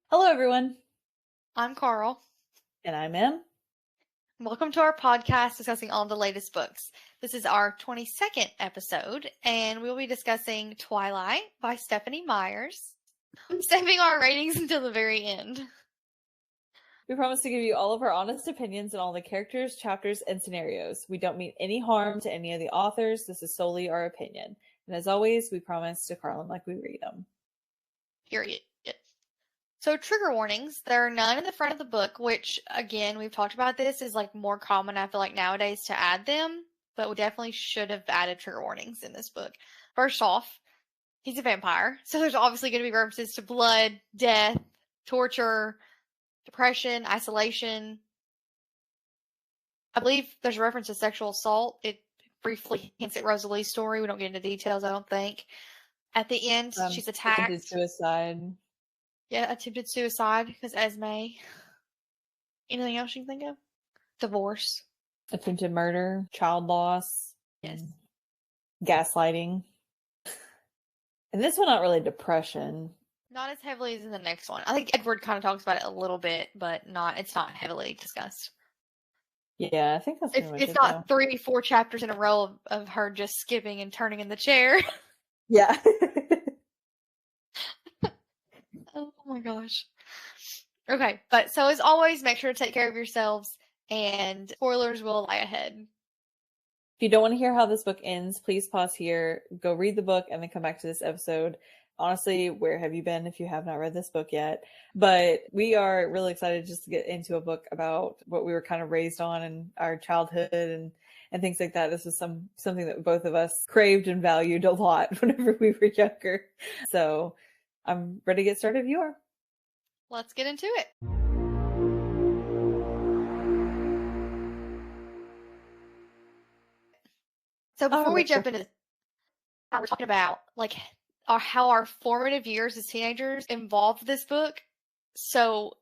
Hello, everyone. I'm Karl. And I'm Em. Welcome to our podcast discussing all the latest books. This is our 22nd episode, and we'll be discussing Twilight by Stephanie Meyer. Saving our ratings until the very end. We promise to give you all of our honest opinions on all the characters, chapters, and scenarios. We don't mean any harm to any of the authors. This is solely our opinion. And as always, we promise to Karl them like we read them. Period. So trigger warnings, there are none in the front of the book, which, again, we've talked about this, is like more common, I feel like, nowadays to add them, but we definitely should have added trigger warnings in this book. First off, he's a vampire, so there's obviously going to be references to blood, death, torture, depression, isolation. I believe there's a reference to sexual assault. It briefly hints at Rosalie's story. We don't get into details, I don't think. At the end, she's attacked. Attempted suicide. Yeah, attempted suicide because Esme. Anything else you can think of? Divorce. Attempted murder. Child loss. Yes. Gaslighting. And this one, not really depression. Not as heavily as in the next one. I think Edward kind of talks about it a little bit, but it's not heavily discussed. Yeah, I think that's pretty much it's not 3-4 chapters in a row of her just skipping and turning in the chair. Yeah. Oh my gosh. Okay, but so as always, make sure to take care of yourselves, and spoilers will lie ahead. If you don't want to hear how this book ends, please pause here, go read the book, and then come back to this episode. Honestly, where have you been if you have not read this book yet? But we are really excited just to get into a book about what we were kind of raised on in our childhood and things like that. This was something that both of us craved and valued a lot whenever we were younger. So I'm ready to get started if you are. Let's get into it. So before we jump into how we're talking about like how our formative years as teenagers involved this book, so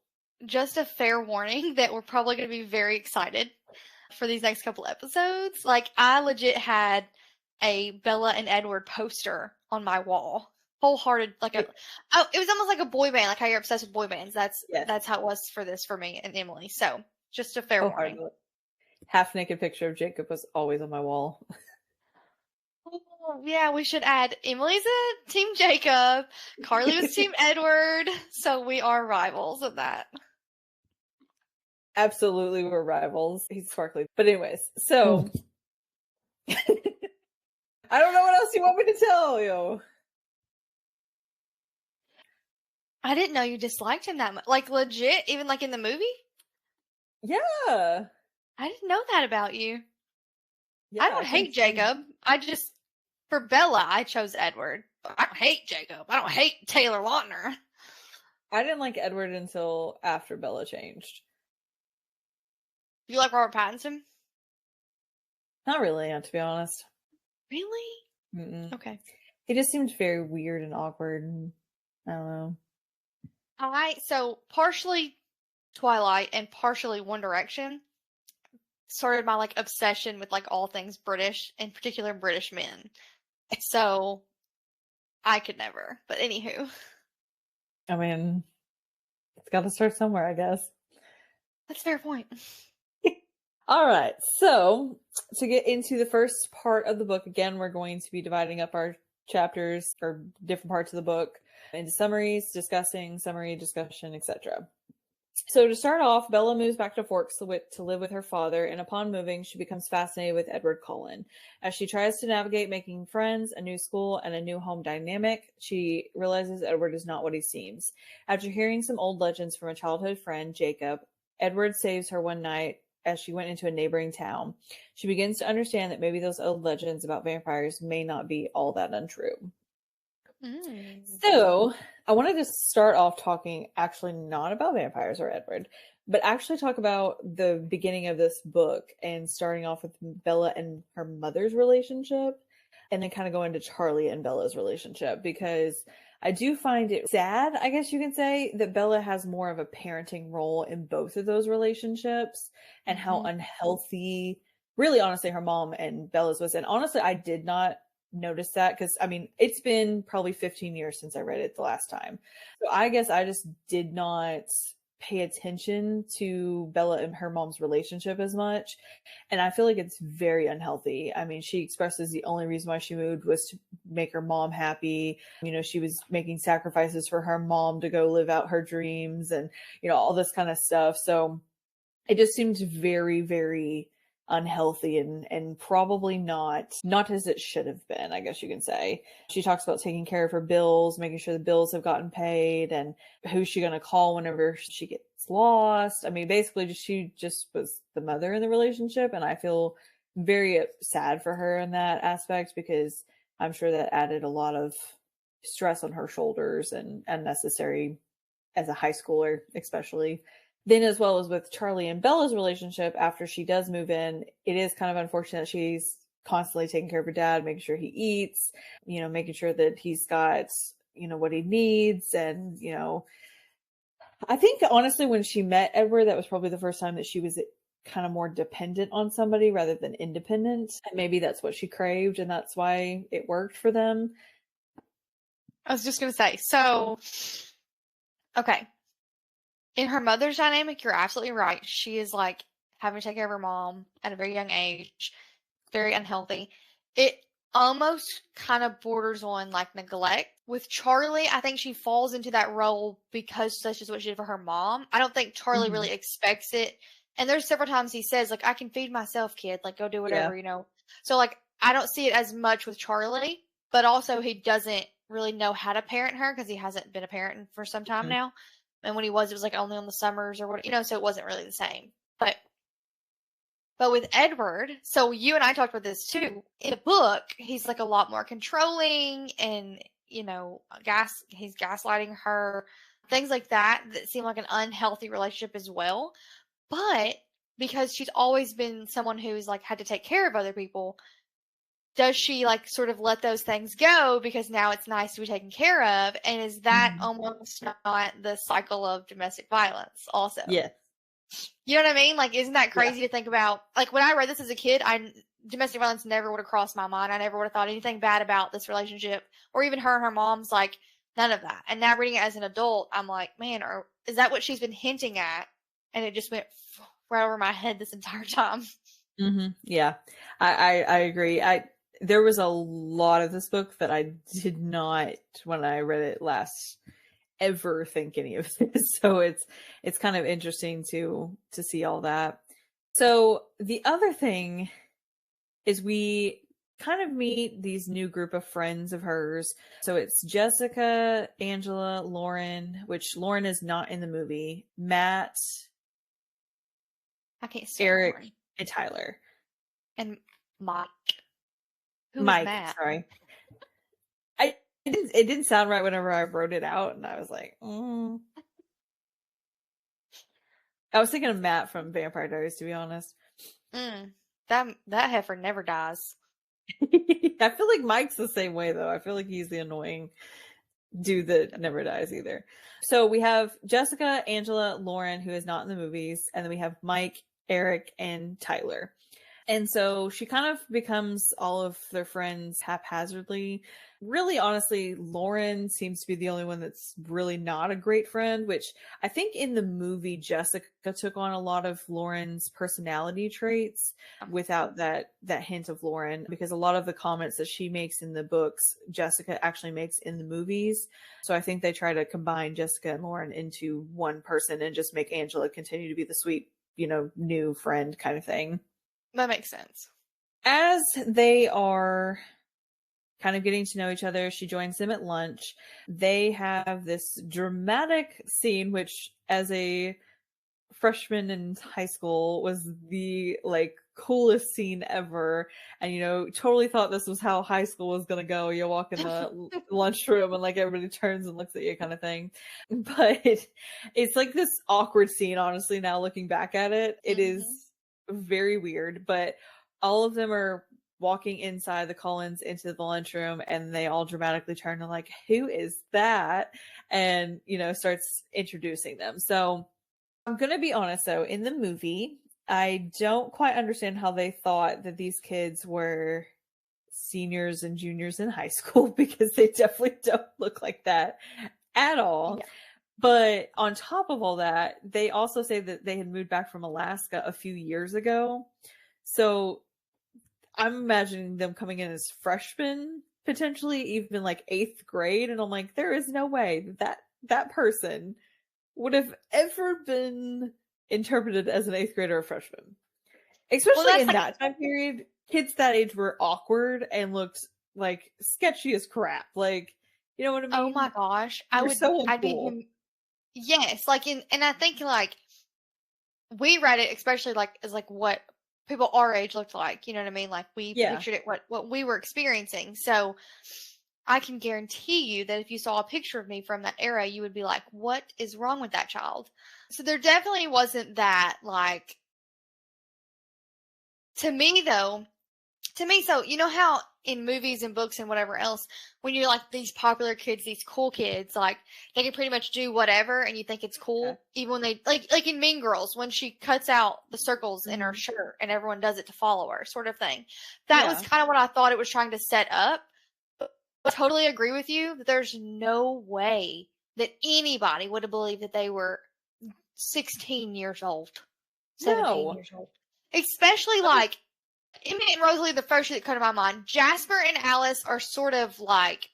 just a fair warning that we're probably going to be very excited for these next couple episodes. Like, I legit had a Bella and Edward poster on my wall. Wholehearted, it was almost like a boy band, like how you're obsessed with boy bands. That's how it was for me and Emily. So just a fair warning. Half naked picture of Jacob was always on my wall. Oh, yeah, we should add Emily's a Team Jacob, Carly was Team Edward, so we are rivals of that. Absolutely, we're rivals. He's sparkly. But anyways, so I don't know what else you want me to tell you. I didn't know you disliked him that much. Like, legit? Even, like, in the movie? Yeah. I didn't know that about you. Yeah, I don't hate Jacob. For Bella, I chose Edward. But I don't hate Jacob. I don't hate Taylor Lautner. I didn't like Edward until after Bella changed. You like Robert Pattinson? Not really, to be honest. Really? Mm-mm. Okay. He just seemed very weird and awkward, and I don't know. So partially Twilight and partially One Direction started my like obsession with like all things British, in particular British men. So I could never. But anywho. I mean, it's got to start somewhere, I guess. That's a fair point. All right. So to get into the first part of the book, again, we're going to be dividing up our chapters or different parts of the book into summaries, summary, discussion, etc. So to start off, Bella moves back to Forks to live with her father, and upon moving, she becomes fascinated with Edward Cullen. As she tries to navigate making friends, a new school, and a new home dynamic, she realizes Edward is not what he seems. After hearing some old legends from a childhood friend, Jacob, Edward saves her one night as she went into a neighboring town. She begins to understand that maybe those old legends about vampires may not be all that untrue. So I wanted to start off talking actually not about vampires or Edward, but actually talk about the beginning of this book and starting off with Bella and her mother's relationship, and then kind of go into Charlie and Bella's relationship, because I do find it sad, I guess you can say, that Bella has more of a parenting role in both of those relationships and how Mm-hmm. unhealthy, really, honestly, her mom and Bella's was. And honestly, I did not notice that because, I mean, it's been probably 15 years since I read it the last time. So I guess I just did not pay attention to Bella and her mom's relationship as much. And I feel like it's very unhealthy. I mean, she expresses the only reason why she moved was to make her mom happy. You know, she was making sacrifices for her mom to go live out her dreams and, you know, all this kind of stuff. So it just seemed very, very unhealthy and probably not as it should have been, I guess you can say. She talks about taking care of her bills, making sure the bills have gotten paid, and who's she going to call whenever she gets lost. I mean, basically she just was the mother in the relationship, and I feel very sad for her in that aspect because I'm sure that added a lot of stress on her shoulders and unnecessary as a high schooler, especially. Then, as well as with Charlie and Bella's relationship, after she does move in, it is kind of unfortunate she's constantly taking care of her dad, making sure he eats, you know, making sure that he's got, you know, what he needs. And, you know, I think honestly, when she met Edward, that was probably the first time that she was kind of more dependent on somebody rather than independent. And maybe that's what she craved, and that's why it worked for them. I was just going to say, so, okay. In her mother's dynamic, you're absolutely right. She is like having to take care of her mom at a very young age, very unhealthy. It almost kind of borders on like neglect. With Charlie, I think she falls into that role because such is what she did for her mom. I don't think Charlie Mm-hmm. really expects it. And there's several times he says, like, I can feed myself, kid. Like, go do Yeah. whatever, you know. So, like, I don't see it as much with Charlie, but also he doesn't really know how to parent her because he hasn't been a parent for some time Mm-hmm. now. And when he was, it was like only on the summers or what, you know, so it wasn't really the same. But with Edward, so you and I talked about this too. In the book, he's like a lot more controlling and, you know, he's gaslighting her, things like that that seem like an unhealthy relationship as well. But because she's always been someone who's like had to take care of other people, does she like sort of let those things go because now it's nice to be taken care of? And is that Mm-hmm. almost not the cycle of domestic violence also? Yeah. You know what I mean? Like, isn't that Yeah. crazy to think about? Like, when I read this as a kid, domestic violence never would have crossed my mind. I never would have thought anything bad about this relationship, or even her and her mom's, like, none of that. And now reading it as an adult, I'm like, man, is that what she's been hinting at? And it just went right over my head this entire time. Mm-hmm. Yeah, I agree. There was a lot of this book that I did not, when I read it last, ever think any of this. So it's kind of interesting to see all that. So the other thing is we kind of meet these new group of friends of hers. So it's Jessica, Angela, Lauren, which Lauren is not in the movie, Matt, I can't stand Eric, Lauren. and Tyler. And Mike. Who is Mike, Matt? sorry. It didn't sound right whenever I wrote it out, and I was like, I was thinking of Matt from Vampire Diaries, to be honest. That heifer never dies. I feel like Mike's the same way, though. I feel like he's the annoying dude that never dies either. So we have Jessica, Angela, Lauren, who is not in the movies, and then we have Mike, Eric, and Tyler. And so she kind of becomes all of their friends haphazardly. Really, honestly, Lauren seems to be the only one that's really not a great friend, which I think in the movie, Jessica took on a lot of Lauren's personality traits without that hint of Lauren, because a lot of the comments that she makes in the books, Jessica actually makes in the movies. So I think they try to combine Jessica and Lauren into one person and just make Angela continue to be the sweet, you know, new friend kind of thing. That makes sense. As they are kind of getting to know each other, she joins them at lunch. They have this dramatic scene, which as a freshman in high school was the like coolest scene ever. And, you know, totally thought this was how high school was going to go. You walk in the lunchroom and like everybody turns and looks at you kind of thing. But it's like this awkward scene, honestly, now looking back at it. It is very weird, but all of them are walking inside the Cullens into the lunchroom, and they all dramatically turn and like, who is that? And, starts introducing them. So I'm going to be honest though, in the movie, I don't quite understand how they thought that these kids were seniors and juniors in high school, because they definitely don't look like that at all. Yeah. But on top of all that, they also say that they had moved back from Alaska a few years ago. So I'm imagining them coming in as freshmen, potentially even like 8th grade. And I'm like, there is no way that person would have ever been interpreted as an 8th grader or freshman. Especially in that time period, kids that age were awkward and looked like sketchy as crap. Like, you know what I mean? Oh my gosh. I'd be cool. Yes, and I think like we read it, especially like as like what people our age looked like, you know what I mean? Like we pictured it what we were experiencing. So I can guarantee you that if you saw a picture of me from that era, you would be like, what is wrong with that child? So there definitely wasn't that, like, to me, so you know how in movies and books and whatever else, when you're like these popular kids, these cool kids, like they can pretty much do whatever and you think it's cool, even when they like in Mean Girls when she cuts out the circles in her shirt and everyone does it to follow her, sort of thing. That was kind of what I thought it was trying to set up. But I totally agree with you that there's no way that anybody would have believed that they were 16 years old, 17 years old, especially like Emmett and Rosalie, the first that come to my mind. Jasper and Alice are sort of like,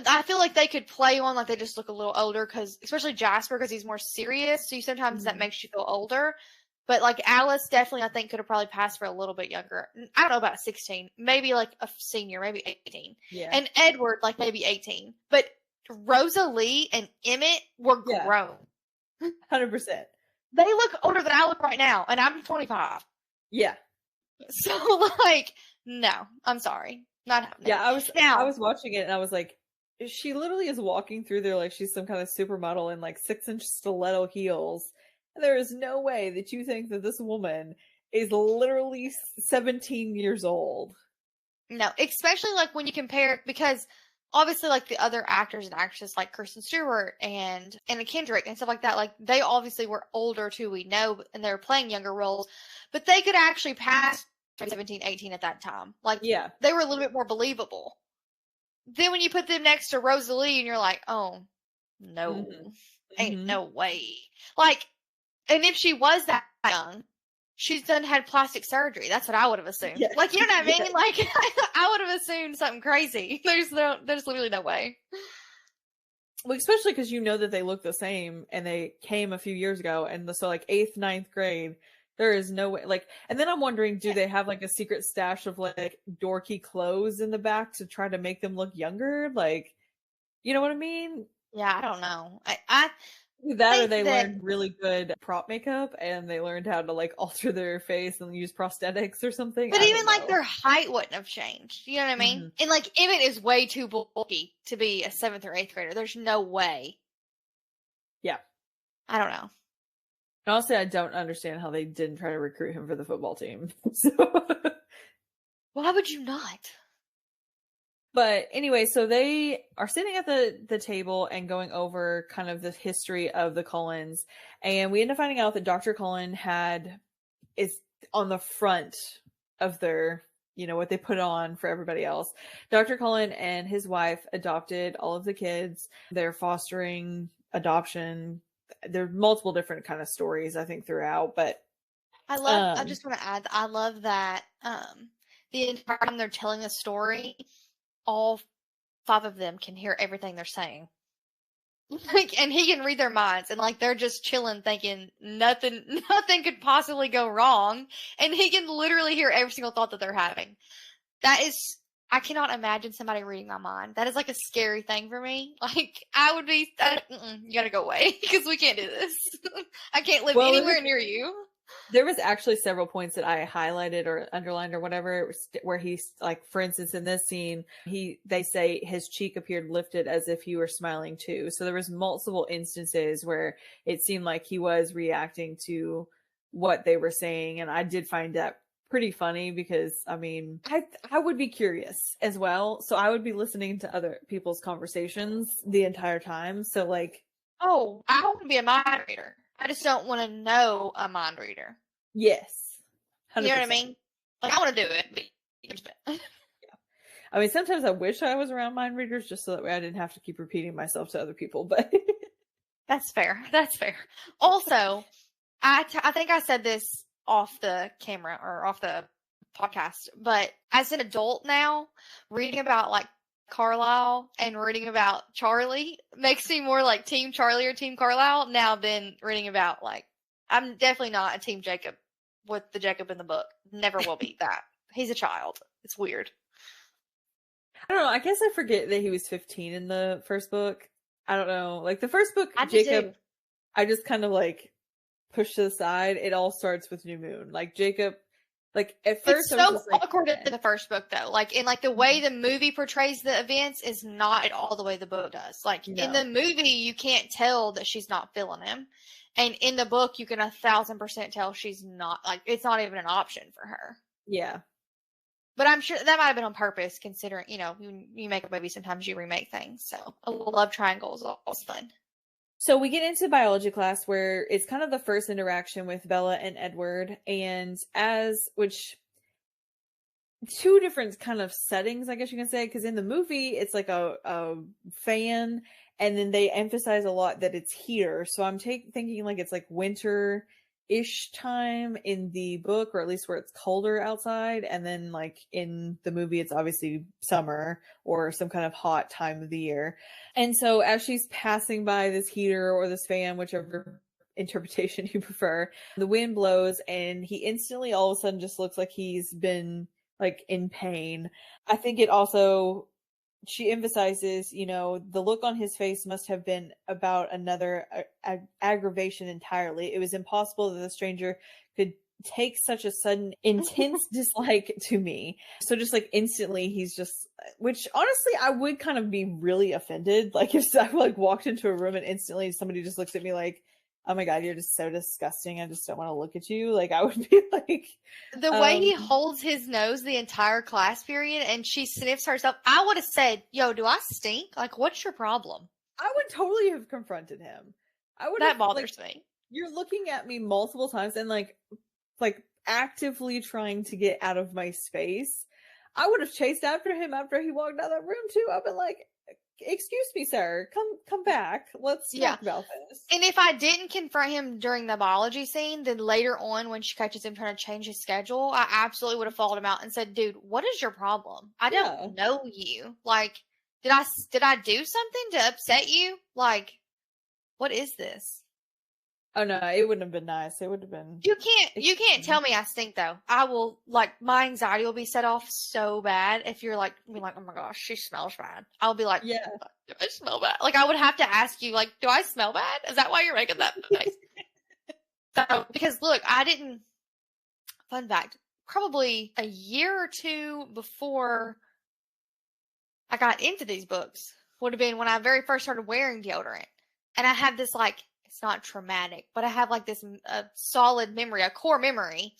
I feel like they could play on like they just look a little older, because especially Jasper, because he's more serious, so sometimes that makes you feel older. But like Alice definitely, I think, could have probably passed for a little bit younger. I don't know about 16, maybe like a senior, maybe 18. Yeah. And Edward like maybe 18. But Rosalie and Emmett were grown. 100%. They look older than I look right now, and I'm 25. Yeah. So like, no, I'm sorry, not happening. Yeah, I was watching it and I was like, she literally is walking through there like she's some kind of supermodel in like 6-inch stiletto heels. And there is no way that you think that this woman is literally 17 years old. No, especially like when you compare, because obviously like the other actors and actresses like Kristen Stewart and Anna Kendrick and stuff like that, like they obviously were older too, we know, and they were playing younger roles, but they could actually pass 17, 18 at that time. Like, they were a little bit more believable. Then when you put them next to Rosalie and you're like, oh, no, ain't no way. Like, and if she was that young, she's had plastic surgery. That's what I would have assumed. Yes. Like, you know what I mean? Like, I would have assumed something crazy. There's literally no way. Well, especially because you know that they look the same and they came a few years ago, and so like 8th, 9th grade, there is no way. Like, and then I'm wondering, do they have like a secret stash of like dorky clothes in the back to try to make them look younger? Like, you know what I mean? Yeah, I don't know. Or they learned really good prop makeup and they learned how to like alter their face and use prosthetics or something. But even like their height wouldn't have changed. You know what I mean? And like Emmett is way too bulky to be a 7th or 8th grader. There's no way. Yeah. I don't know. Honestly, I don't understand how they didn't try to recruit him for the football team. So why would you not? But anyway, so they are sitting at the table and going over kind of the history of the Cullens, and we end up finding out that Dr. Cullen is on the front of their, what they put on for everybody else. Dr. Cullen and his wife adopted all of the kids. They're fostering adoption. There are multiple different kind of stories, I think, throughout, but I just want to add, I love that the entire time they're telling a story, all 5 of them can hear everything they're saying. Like, and he can read their minds, and like they're just chilling, thinking nothing could possibly go wrong, and he can literally hear every single thought that they're having. That is, I cannot imagine somebody reading my mind. That is like a scary thing for me. Like, I would be, you gotta go away because we can't do this. I can't live anywhere near you. There was actually several points that I highlighted or underlined or whatever, where he's like, for instance, in this scene, they say his cheek appeared lifted as if he were smiling too. So there was multiple instances where it seemed like he was reacting to what they were saying. And I did find that pretty funny because I mean, I would be curious as well. So I would be listening to other people's conversations the entire time. So like, Oh, I want to be a mind reader. I just don't want to know a mind reader. yes, You know what I 100%. mean? Like, I want to do it, but I mean, sometimes I wish I was around mind readers just so that way I didn't have to keep repeating myself to other people, but that's fair. That's fair. Also, I think I said this off the camera or off the podcast, but as an adult now, reading about like Carlisle and reading about Charlie makes me more like Team Charlie or Team Carlisle now than reading about like I'm definitely not a Team Jacob with the Jacob in the book. Never will be that. He's a child. It's weird. I don't know. I guess I forget that he was 15 in the first book. I don't know. Like the first book, I do Jacob, too. I just kind of like pushed to the side. It all starts with New Moon. Like Jacob, like at first It's I was so just like, awkward eh. in the first book though. Like in like the way the movie portrays the events is not at all the way the book does. Like in the No. movie you can't tell that she's not feeling him. And in the book you can 1,000% tell she's not like it's not even an option for her. Yeah. But I'm sure that might have been on purpose considering, you make a movie sometimes you remake things. So a love triangle is always fun. So we get into biology class where it's kind of the first interaction with Bella and Edward, and which two different kind of settings, I guess you can say, because in the movie it's like a fan, and then they emphasize a lot that it's here. So I'm thinking like it's like winter-ish time in the book, or at least where it's colder outside, and then like in the movie it's obviously summer or some kind of hot time of the year. And so as she's passing by this heater or this fan, whichever interpretation you prefer, the wind blows and he instantly all of a sudden just looks like he's been like in pain. I think it also, she emphasizes, the look on his face must have been about another aggravation entirely. It was impossible that the stranger could take such a sudden intense dislike to me. So just like instantly he's just, which honestly I would kind of be really offended, like if I like walked into a room and instantly somebody just looks at me like, oh my god, you're just so disgusting, I just don't want to look at you. Like I would be like, The way he holds his nose the entire class period and she sniffs herself, I would have said, yo, do I stink? Like, what's your problem? I would totally have confronted him. I would That have, like, bothers me. you're looking at me multiple times and like actively trying to get out of my space. I would have chased after him after he walked out of that room too. I've been like, excuse me, sir, come back. Let's talk about this. And if I didn't confront him during the biology scene, then later on when she catches him trying to change his schedule, I absolutely would have followed him out and said, dude, what is your problem? I don't know you. Like, did I do something to upset you? Like, what is this? Oh no, it wouldn't have been nice. It would have been. You can't tell me I stink though. I will like my anxiety will be set off so bad if you're like be like, oh my gosh, she smells bad. I'll be like, yeah, do I smell bad? Like I would have to ask you, like, do I smell bad? Is that why you're making that face? So, because look, I didn't. Fun fact: probably a year or two before I got into these books would have been when I very first started wearing deodorant, and I had this like. It's not traumatic, but I have like this solid memory, a core memory,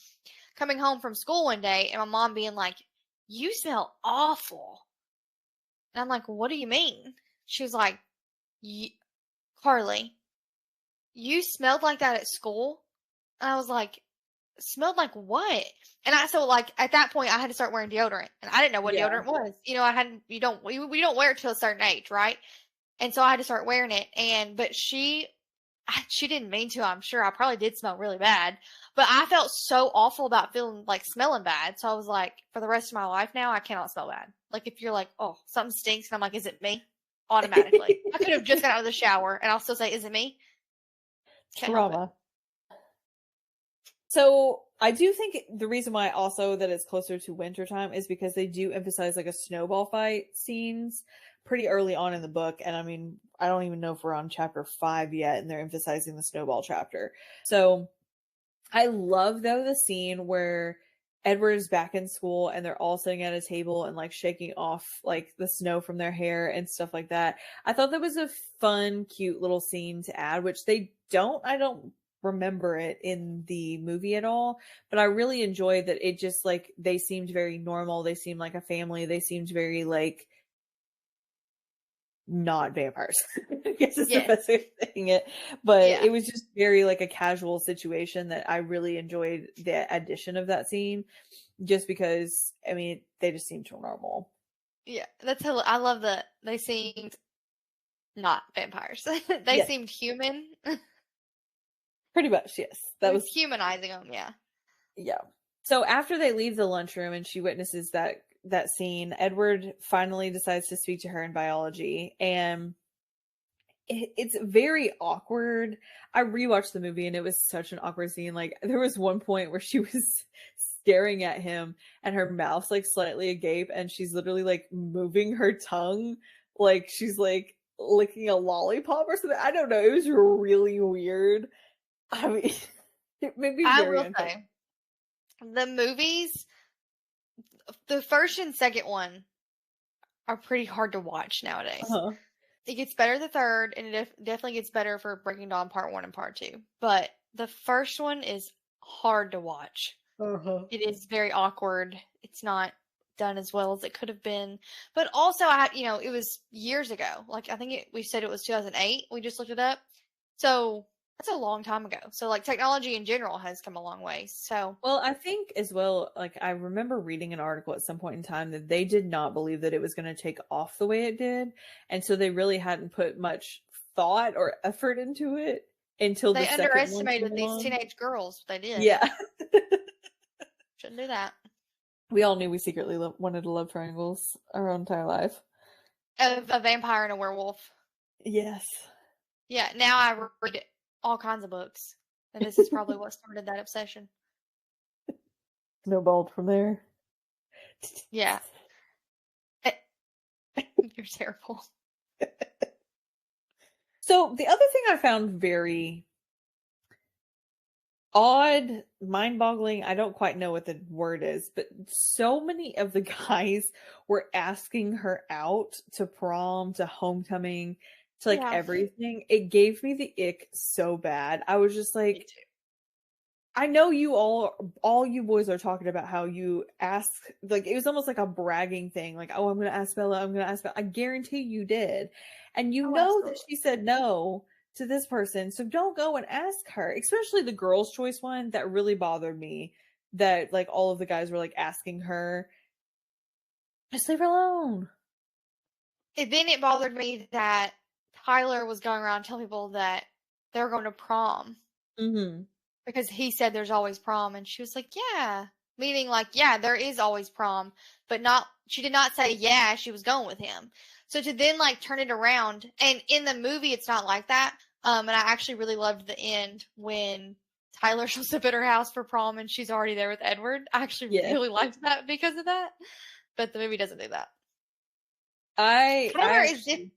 coming home from school one day and my mom being like, "You smell awful," and I'm like, "What do you mean?" She was like, "Carly, you smelled like that at school," and I was like, "Smelled like what?" And so like at that point I had to start wearing deodorant, and I didn't know what deodorant was. I hadn't. We don't wear it till a certain age, right? And so I had to start wearing it, but she didn't mean to, I'm sure. I probably did smell really bad, but I felt so awful about feeling like smelling bad. So I was like, for the rest of my life now, I cannot smell bad. Like if you're like, oh, something stinks, and I'm like, is it me? Automatically. I could have just got out of the shower and I'll still say, is it me? Can't trauma. So I do think the reason why also that it's closer to wintertime is because they do emphasize like a snowball fight scenes pretty early on in the book. And I mean, I don't even know if we're on chapter 5 yet and they're emphasizing the snowball chapter. So I love though the scene where Edward is back in school and they're all sitting at a table and like shaking off like the snow from their hair and stuff like that. I thought that was a fun, cute little scene to add, which I don't remember it in the movie at all, but I really enjoyed that it just like they seemed very normal. They seemed like a family. They seemed very like not vampires. I guess is the Yeah. best way of saying it. But Yeah. it was just very like a casual situation that I really enjoyed the addition of that scene just because I mean they just seemed too normal. Yeah. That's how I love that they seemed not vampires. They Yes, seemed human. pretty much, yes. It That was was humanizing them, yeah. yeah. So after they leave the lunchroom and she witnesses that scene, Edward finally decides to speak to her in biology, and it's very awkward. I rewatched the movie and it was such an awkward scene. Like there was one point where she was staring at him and her mouth's like slightly agape and she's literally like moving her tongue like she's like licking a lollipop or something. I don't know. It was really weird. I mean, it made me I very will uncomfortable. say, the movies, the first and second one are pretty hard to watch nowadays. Uh-huh. It gets better the third, and it definitely gets better for Breaking Dawn Part 1 and Part 2. But the first one is hard to watch. Uh-huh. It is very awkward. It's not done as well as it could have been. But also, it was years ago. Like, I think we said it was 2008. We just looked it up. So, that's a long time ago. So, like, technology in general has come a long way. So, Well, I think as well, like I remember reading an article at some point in time that they did not believe that it was going to take off the way it did. And so they really hadn't put much thought or effort into it until the they second one underestimated came these along. teenage girls. They did. Yeah. Shouldn't do that. We all knew we secretly wanted to love triangles our entire life. A vampire and a werewolf. Yes. Yeah, now I read all kinds of books. And this is probably what started that obsession. Snowballed from there. Yeah. You're terrible. So the other thing I found very odd, mind-boggling, I don't quite know what the word is, but so many of the guys were asking her out to prom, to homecoming, to like Yeah. everything. It gave me the ick so bad. I was just Me like, too. I know you all you boys are talking about how you ask, like it was almost like a bragging thing, like, oh, I'm gonna ask Bella, I'm gonna ask Bella. I guarantee you did. And you Oh, know that absolutely. she said no to this person, so don't go and ask her, especially the girls' choice one. That really bothered me that like all of the guys were like asking her, just leave her alone. And then it bothered me that Tyler was going around telling people that they were going to prom Mm-hmm. because he said there's always prom. And she was like, yeah. Meaning, like, yeah, there is always prom, but she did not say, yeah, she was going with him. So to then, like, turn it around, and in the movie, it's not like that. And I actually really loved the end when Tyler shows up at her house for prom and she's already there with Edward. I actually Yeah. really liked that because of that. But the movie doesn't do that. I Tyler is actually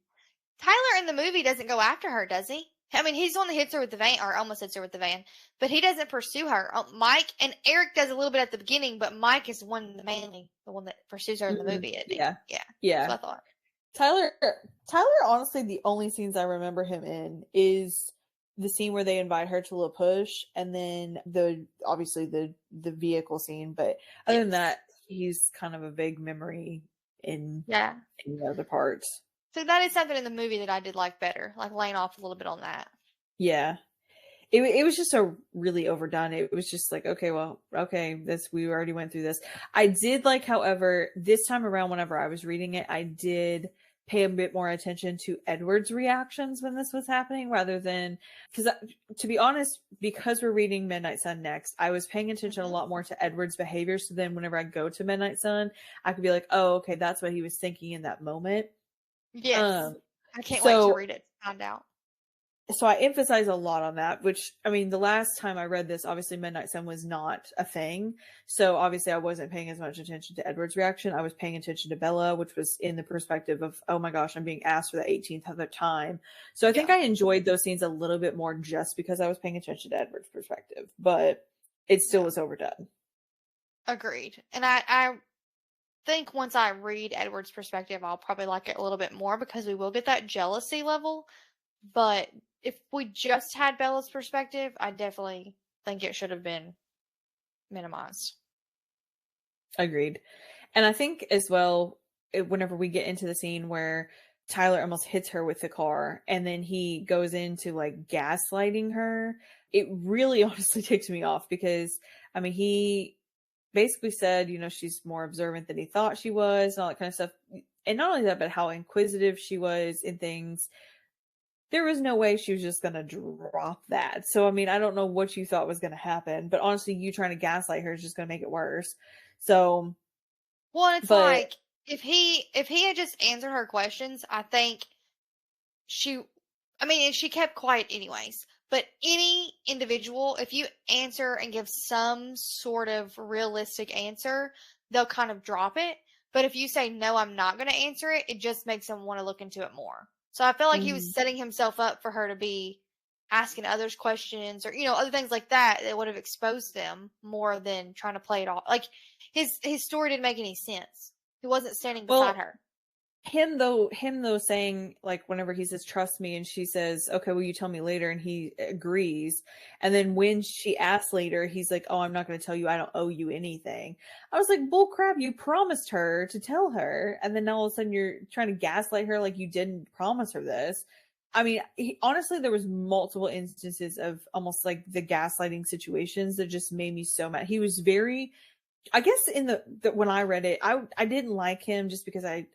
Tyler in the movie doesn't go after her, does he? I mean, he's the one that hits her with the van, or almost hits her with the van, but he doesn't pursue her. Mike and Eric does a little bit at the beginning, but Mike is the one that pursues her in the mhm, movie, isn't he? yeah. Yeah, that's Yeah. what I thought. Tyler Tyler, honestly, the only scenes I remember him in is the scene where they invite her to La Push and then obviously the vehicle scene, but other than Yes. that, he's kind of a vague memory in Yeah. the other parts. So that is something in the movie that I did like better, like laying off a little bit on that. Yeah. It was just so really overdone. It was just like, okay, well, okay, this we already went through this. I did like, however, this time around, whenever I was reading it, I did pay a bit more attention to Edward's reactions when this was happening, rather than because, to be honest, because we're reading Midnight Sun next, I was paying attention a Hmm. lot more to Edward's behavior. So then, whenever I go to Midnight Sun, I could be like, oh, okay, that's what he was thinking in that moment. Yes. Um, I can't wait to so read it to find out. I emphasize a lot on that, which I mean, the last time I read this, obviously Midnight Sun was not a thing. So obviously I wasn't paying as much attention to Edward's reaction. I was paying attention to Bella, which was in the perspective of, oh my gosh, I'm being asked for the 18th other time. So I think Yeah. I enjoyed those scenes a little bit more just because I was paying attention to Edward's perspective, but it still Yeah. was overdone. Agreed. And I think once I read Edward's perspective, I'll probably like it a little bit more because we will get that jealousy level. But if we just had Bella's perspective, I definitely think it should have been minimized. Agreed. And I think as well, whenever we get into the scene where Tyler almost hits her with the car and then he goes into like gaslighting her, it really honestly takes me off because, I mean, he basically said, you know, she's more observant than he thought she was and all that kind of stuff. And not only that, but how inquisitive she was in things. There was no way she was just going to drop that. So, I mean, I don't know what you thought was going to happen, but honestly, you trying to gaslight her is just going to make it worse. So, Well, it's but like if he had just answered her questions, I think she she kept quiet anyways. But any individual, if you answer and give some sort of realistic answer, they'll kind of drop it. But if you say, no, I'm not going to answer it, it just makes them want to look into it more. So I feel like he was setting himself up for her to be asking others questions or, other things like that that would have exposed them more than trying to play it off. Like, his story didn't make any sense. He wasn't standing beside her. Him though saying, like, whenever he says trust me and she says, okay, will you tell me later, and he agrees, and then when she asks later, he's like, oh, I'm not going to tell you, I don't owe you anything. I was like, bull crap, you promised her to tell her, and then all of a sudden you're trying to gaslight her like you didn't promise her this. I mean, honestly, there was multiple instances of almost like the gaslighting situations that just made me so mad. He was very, I guess in the when I read it, I didn't like him just because I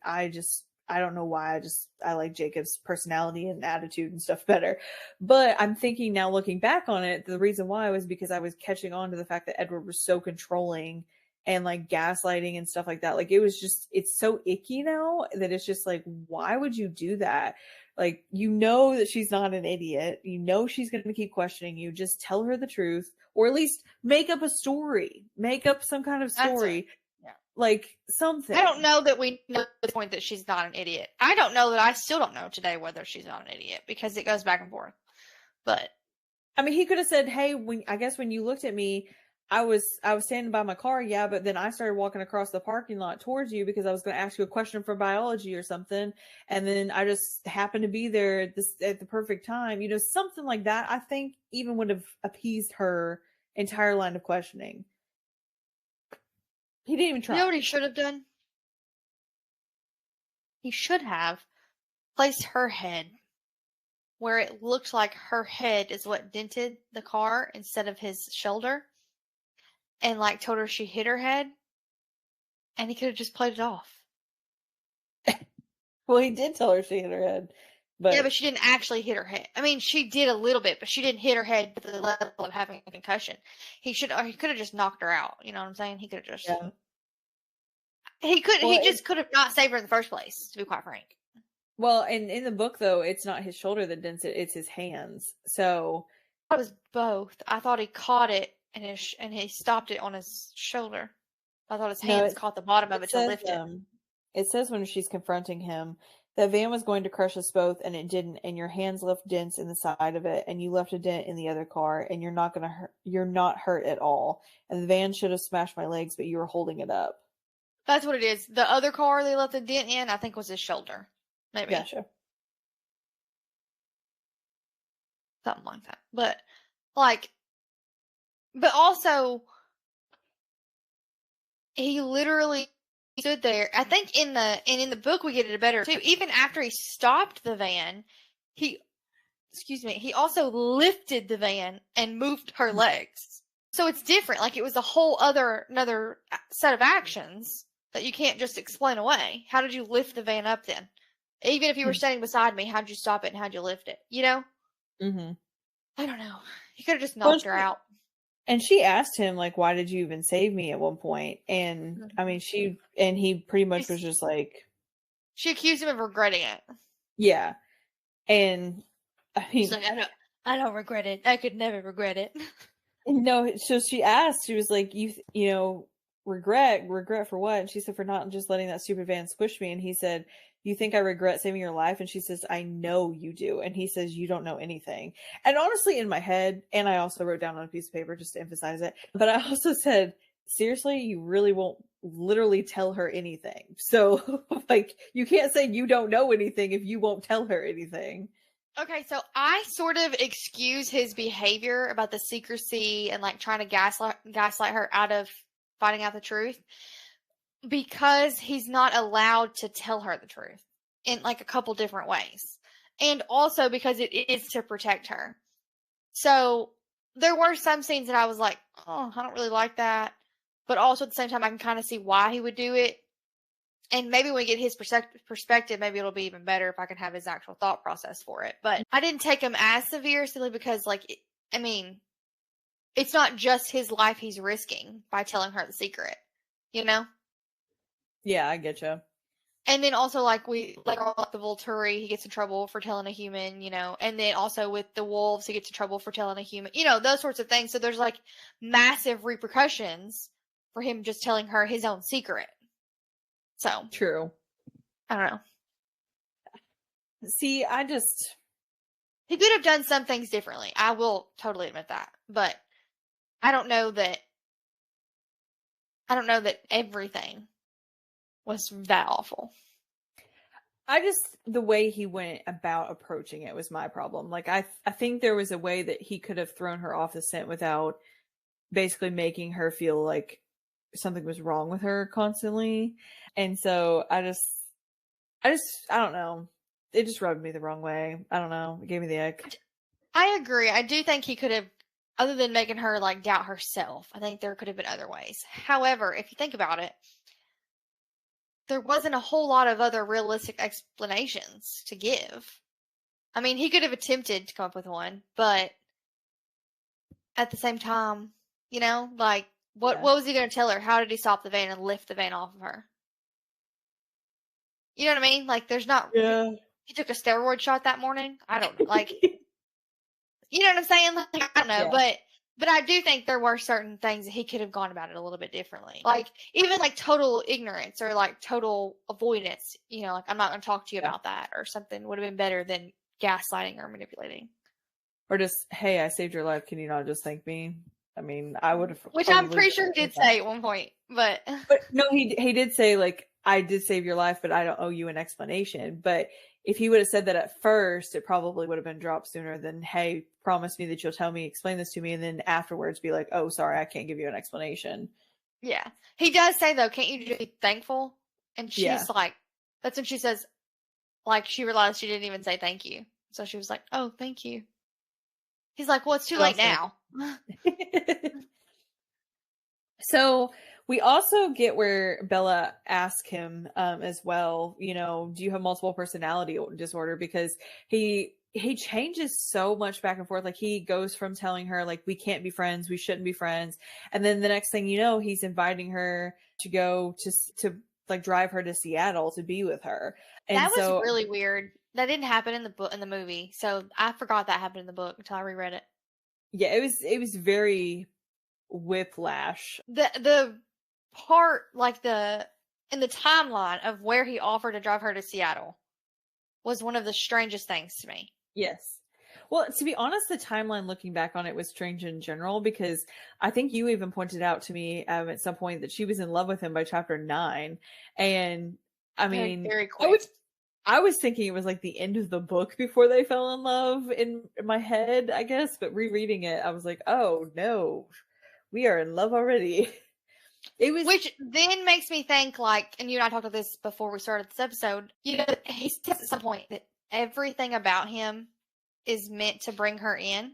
don't know why, I like Jacob's personality and attitude and stuff better. But I'm thinking now, looking back on it, the reason why was because I was catching on to the fact that Edward was so controlling and like gaslighting and stuff like that. Like, it was just, it's so icky now that it's just like, why would you do that? Like, you know that she's not an idiot. You know she's going to keep questioning you. Just tell her the truth, or at least make up a story. Make up some kind of story. Yeah. Like, something. I don't know that we know at this point that she's not an idiot. I don't know that I still don't know today whether she's not an idiot because it goes back and forth. But I mean, he could have said, hey, I guess when you looked at me, I was standing by my car, yeah, but then I started walking across the parking lot towards you because I was going to ask you a question for biology or something, and then I just happened to be there at the perfect time. You know, something like that, I think even would have appeased her entire line of questioning. He didn't even try. You know what he should have done? He should have placed her head where it looked like her head is what dented the car instead of his shoulder, and like told her she hit her head, and he could have just played it off. Well, he did tell her she hit her head. But yeah, but she didn't actually hit her head. I mean, she did a little bit, but she didn't hit her head to the level of having a concussion. He could have just knocked her out. You know what I'm saying? He could have just. Yeah. He just could have not saved her in the first place, to be quite frank. Well, and in the book, though, it's not his shoulder that dents it; it's his hands. So it was both. I thought he caught it and he stopped it on his shoulder. I thought his hands caught the bottom of it to lift it. It says when she's confronting him, that van was going to crush us both, and it didn't. And your hands left dents in the side of it, and you left a dent in the other car, and you're not hurt at all. And the van should have smashed my legs, but you were holding it up. That's what it is. The other car they left a dent in, I think, was his shoulder. Maybe. Yeah, sure. Something like that. But also, he literally stood there. I think in the book we get it better too. Even after he stopped the van, he also lifted the van and moved her legs. So it's different. Like, it was a whole another set of actions that you can't just explain away. How did you lift the van up then? Even if you were standing beside me, how'd you stop it and how'd you lift it? You know? Mm-hmm. I don't know. You could have just knocked her out. And she asked him, like, why did you even save me at one point? And, mm-hmm. I mean, he pretty much was just like... She accused him of regretting it. Yeah. And, I mean... She's like, I don't regret it. I could never regret it. No, so she asked, she was like, you know, regret for what? And she said, for not just letting that stupid van squish me. And he said, you think I regret saving your life? And she says, I know you do. And he says, you don't know anything. And honestly, in my head, and I also wrote down on a piece of paper just to emphasize it, but I also said, seriously, you really won't literally tell her anything. So, like, you can't say you don't know anything if you won't tell her anything. Okay, so I sort of excuse his behavior about the secrecy and like trying to gaslight her out of finding out the truth because he's not allowed to tell her the truth in like a couple different ways. And also because it is to protect her. So there were some scenes that I was like, oh, I don't really like that. But also at the same time, I can kind of see why he would do it. And maybe when we get his perspective, maybe it'll be even better if I can have his actual thought process for it. But I didn't take him as severe simply because, like, I mean, it's not just his life he's risking by telling her the secret, you know? Yeah, I get you. And then also, like, the Volturi, he gets in trouble for telling a human, you know? And then also with the wolves, he gets in trouble for telling a human, you know, those sorts of things. So there's, like, massive repercussions for him just telling her his own secret. So. True. I don't know. See, He could have done some things differently. I will totally admit that. But I don't know that everything was that awful. The way he went about approaching it was my problem. Like, I think there was a way that he could have thrown her off the scent without basically making her feel like something was wrong with her constantly. And so I don't know. It just rubbed me the wrong way. I don't know. It gave me the ick. I agree. I do think he could have, other than making her like doubt herself, I think there could have been other ways. However, if you think about it, there wasn't a whole lot of other realistic explanations to give. I mean, he could have attempted to come up with one, but at the same time, you know, like what was he going to tell her? How did he stop the van and lift the van off of her? You know what I mean? Like, there's not. Yeah. He took a steroid shot that morning. I don't like. You know what I'm saying? Like, I don't know, Yeah. but I do think there were certain things that he could have gone about it a little bit differently. Like even like total ignorance or like total avoidance. You know, like I'm not going to talk to you about that or something would have been better than gaslighting or manipulating. Or just, hey, I saved your life. Can you not just thank me? I mean, I would have. Which I'm pretty sure he did say at one point, but no, he did say, like, I did save your life, but I don't owe you an explanation. But if he would have said that at first, it probably would have been dropped sooner than, hey, promise me that you'll tell me, explain this to me, and then afterwards be like, oh, sorry, I can't give you an explanation. Yeah. He does say, though, can't you just be thankful? And she's like, that's when she says, like, she realized she didn't even say thank you. So she was like, oh, thank you. He's like, well, it's too late now. So we also get where Bella asks him as well, you know, do you have multiple personality disorder? Because he changes so much back and forth. Like, he goes from telling her, like, we can't be friends, we shouldn't be friends. And then the next thing you know, he's inviting her to go to like drive her to Seattle to be with her. And that was really weird. That didn't happen in the movie. So I forgot that happened in the book until I reread it. Yeah, it was very whiplash. The part, like in the timeline of where he offered to drive her to Seattle was one of the strangest things to me. Yes. Well, to be honest, the timeline looking back on it was strange in general, because I think you even pointed out to me at some point that she was in love with him by chapter 9. And I mean, very quick. I was thinking it was like the end of the book before they fell in love in my head, I guess. But rereading it, I was like, oh no, we are in love already. Which then makes me think, like, and you and I talked about this before we started this episode, you know, he says at some point that everything about him is meant to bring her in.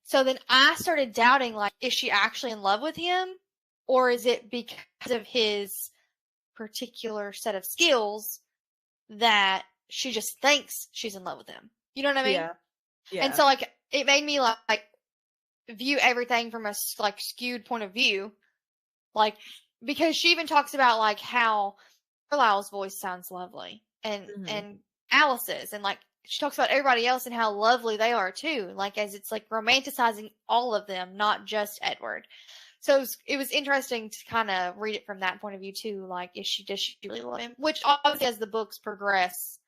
So then I started doubting, like, is she actually in love with him? Or is it because of his particular set of skills that she just thinks she's in love with him? You know what I mean? Yeah. Yeah. And so, like, it made me, like view everything from a, like, skewed point of view. Like, because she even talks about, like, how Carlisle's voice sounds lovely and Alice's, and, like, she talks about everybody else and how lovely they are too. Like, as it's like romanticizing all of them, not just Edward. So it was interesting to kind of read it from that point of view too. Like, does she really love him? Which obviously, as the books progress,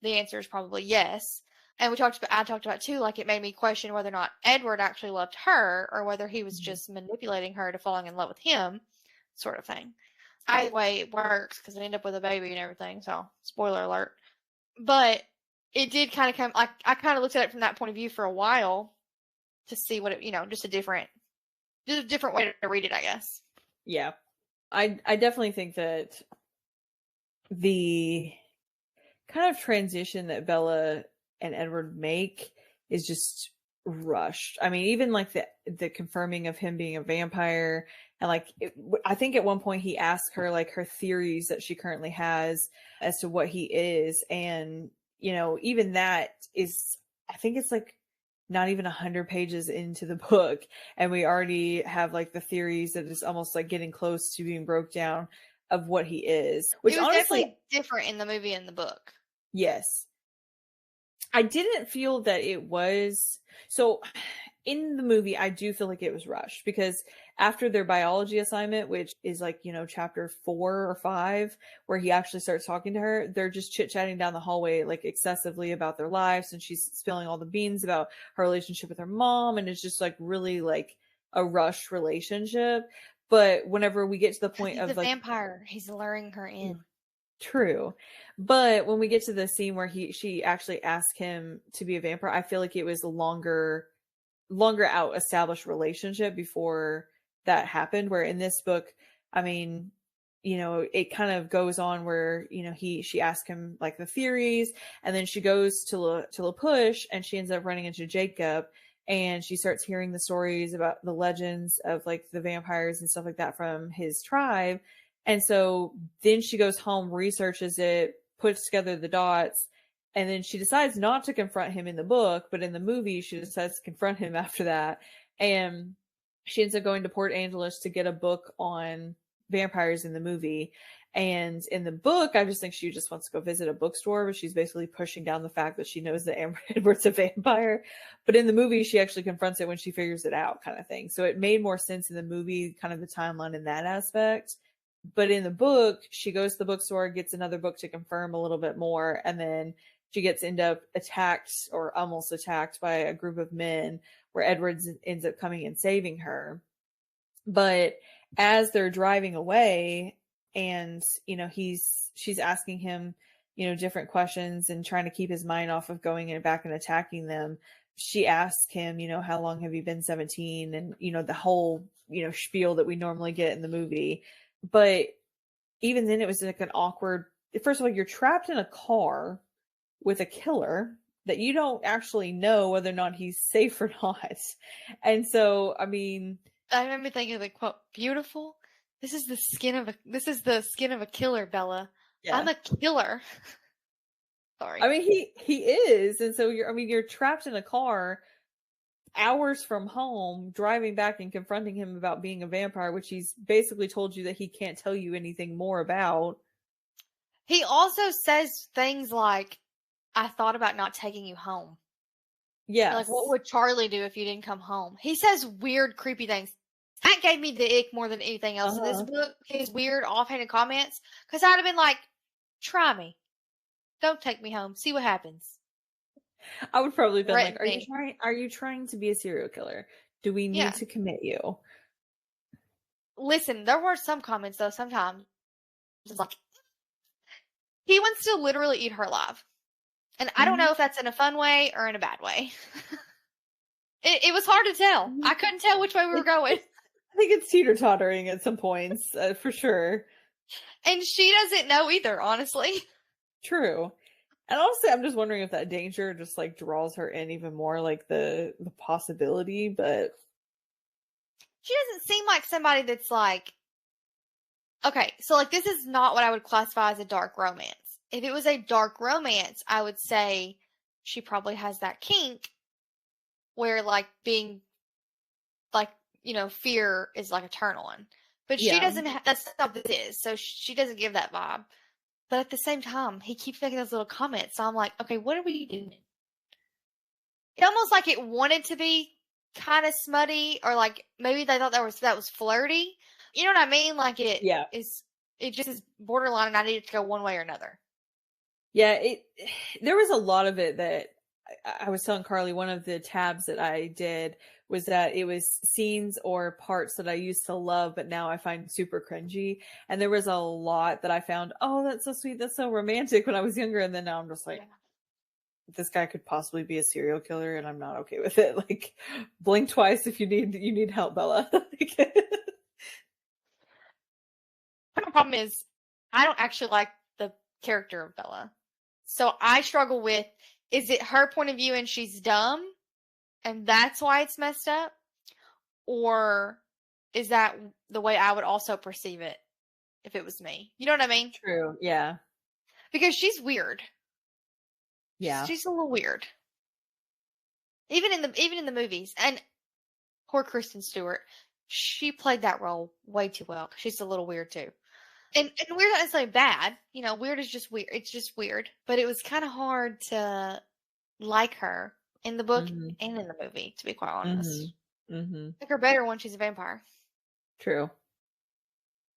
the answer is probably yes. And I talked about too, like, it made me question whether or not Edward actually loved her or whether he was just manipulating her to falling in love with him, sort of thing. Either way, it works because they end up with a baby and everything. So, spoiler alert. But it did kind of come. I kind of looked at it from that point of view for a while to see what it, just a different way to read it, I guess. Yeah. I definitely think that the kind of transition that Bella and Edward make is just rushed. I mean, even like the confirming of him being a vampire, and like I think at one point he asked her like her theories that she currently has as to what he is, and even that is, I think it's like not even 100 pages into the book, and we already have like the theories that is almost like getting close to being broke down of what he is, which It was honestly definitely different in the movie and the book. yes. I didn't feel that it was so in the movie. I do feel like it was rushed because after their biology assignment, which is like, chapter 4 or 5, where he actually starts talking to her, they're just chit-chatting down the hallway like excessively about their lives, and she's spilling all the beans about her relationship with her mom, and it's just like really like a rushed relationship. But whenever we get to the point He's of a like vampire, he's luring her in. true. But when we get to the scene where she actually asked him to be a vampire, I feel like it was a longer out established relationship before that happened. Where in this book, I mean, it kind of goes on where, she asked him like the theories, and then she goes to La Push, and she ends up running into Jacob, and she starts hearing the stories about the legends of like the vampires and stuff like that from his tribe. And so then she goes home, researches it, puts together the dots, and then she decides not to confront him in the book, but in the movie, she decides to confront him after that. And she ends up going to Port Angeles to get a book on vampires in the movie. And in the book, I just think she just wants to go visit a bookstore, but she's basically pushing down the fact that she knows that Amber Edward's a vampire. But in the movie, she actually confronts it when she figures it out, kind of thing. So it made more sense in the movie, kind of the timeline in that aspect. But in the book, she goes to the bookstore, gets another book to confirm a little bit more, and then she gets end up attacked or almost attacked by a group of men, where Edwards ends up coming and saving her. But as they're driving away, and she's asking him different questions and trying to keep his mind off of going and back and attacking them, she asks him, how long have you been 17, and the whole spiel that we normally get in the movie. But even then, it was like an awkward, first of all, you're trapped in a car with a killer that you don't actually know whether or not he's safe or not. And so, I mean, I remember thinking the quote, "Beautiful. This is the skin of a killer, Bella. yeah. I'm a killer." Sorry. I mean, he is. And so you're trapped in a car hours from home, driving back and confronting him about being a vampire, which he's basically told you that he can't tell you anything more about. He also says things like, "I thought about not taking you home." Yes. Like, what would Charlie do if you didn't come home? He says weird, creepy things. That gave me the ick more than anything else in this book. His weird, offhanded comments. Because I'd have been like, try me. Don't take me home. See what happens. I would probably have been like, Threaten me. are you trying to be a serial killer? Do we need to commit you? Listen, there were some comments, though, sometimes. It's like, he wants to literally eat her alive. And I don't know if that's in a fun way or in a bad way. It was hard to tell. I couldn't tell which way we were going. I think it's teeter-tottering at some points, for sure. And she doesn't know either, honestly. True. And honestly, I'm just wondering if that danger just like draws her in even more, like the possibility, but she doesn't seem like somebody that's like, okay, so like this is not what I would classify as a dark romance. If it was a dark romance, I would say she probably has that kink where like being like, fear is like a turn on. But she doesn't that's not what this is. So she doesn't give that vibe. But at the same time, he keeps making those little comments. So I'm like, okay, what are we doing? It almost like it wanted to be kind of smutty, or like maybe they thought that was flirty. You know what I mean? Like it just is borderline, and I needed to go one way or another. Yeah, there was a lot of it that I was telling Carly, one of the tabs that I did was that it was scenes or parts that I used to love, but now I find super cringy. And there was a lot that I found, oh, that's so sweet, that's so romantic when I was younger. And then now I'm just like, this guy could possibly be a serial killer, and I'm not okay with it. Like, blink twice if you need help, Bella. The problem is, I don't actually like the character of Bella. So I struggle with, is it her point of view and she's dumb, and that's why it's messed up? Or is that the way I would also perceive it if it was me? You know what I mean? True. Yeah. Because she's weird. Yeah. She's a little weird. Even in the movies. And poor Kristen Stewart, she played that role way too well. She's a little weird too. And weird not necessarily bad. You know, weird is just weird. It's just weird. But it was kind of hard to like her in the book Mm-hmm. and in the movie, to be quite honest. Mm-hmm. I like her better when she's a vampire. True.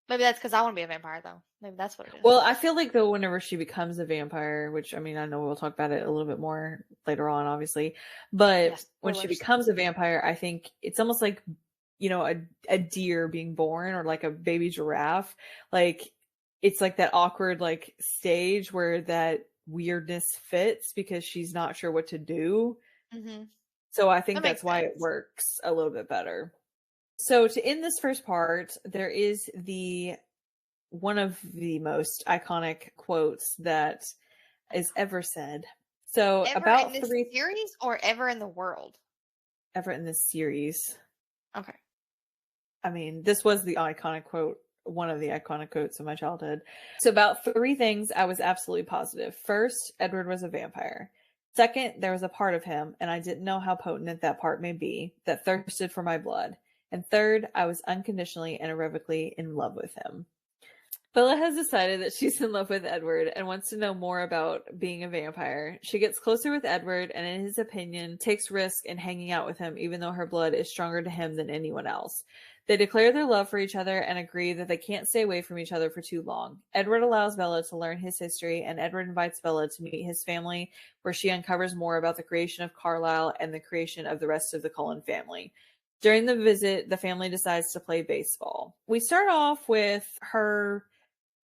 Maybe that's because I want to be a vampire, though. Maybe that's what it is. Well, I feel like, though, whenever she becomes a vampire, which, I mean, I know we'll talk about it a little bit more later on, obviously, but Yes, when she spoilers. becomes a vampire, I think it's almost like, you know, a deer being born, or like a baby giraffe. Like, it's like that awkward, like, stage where that weirdness fits because she's not sure what to do. Mm-hmm. So I think That makes that's why it sense. works a little bit better. So to end this first part, there is one of the most iconic quotes that is ever said. So Ever about in this series or ever in the world? ever in this series. Okay. I mean, this was the iconic quote, one of the iconic quotes of my childhood. So about 3 things I was absolutely positive. First, Edward was a vampire. Second, there was a part of him, and I didn't know how potent that part may be, that thirsted for my blood. And third, I was unconditionally and irrevocably in love with him. Bella has decided that she's in love with Edward and wants to know more about being a vampire. She gets closer with Edward and, in his opinion, takes risk in hanging out with him even though her blood is stronger to him than anyone else. They declare their love for each other and agree that they can't stay away from each other for too long. Edward allows Bella to learn his history, and Edward invites Bella to meet his family, where she uncovers more about the creation of Carlisle and the creation of the rest of the Cullen family. During the visit, the family decides to play baseball. We start off with her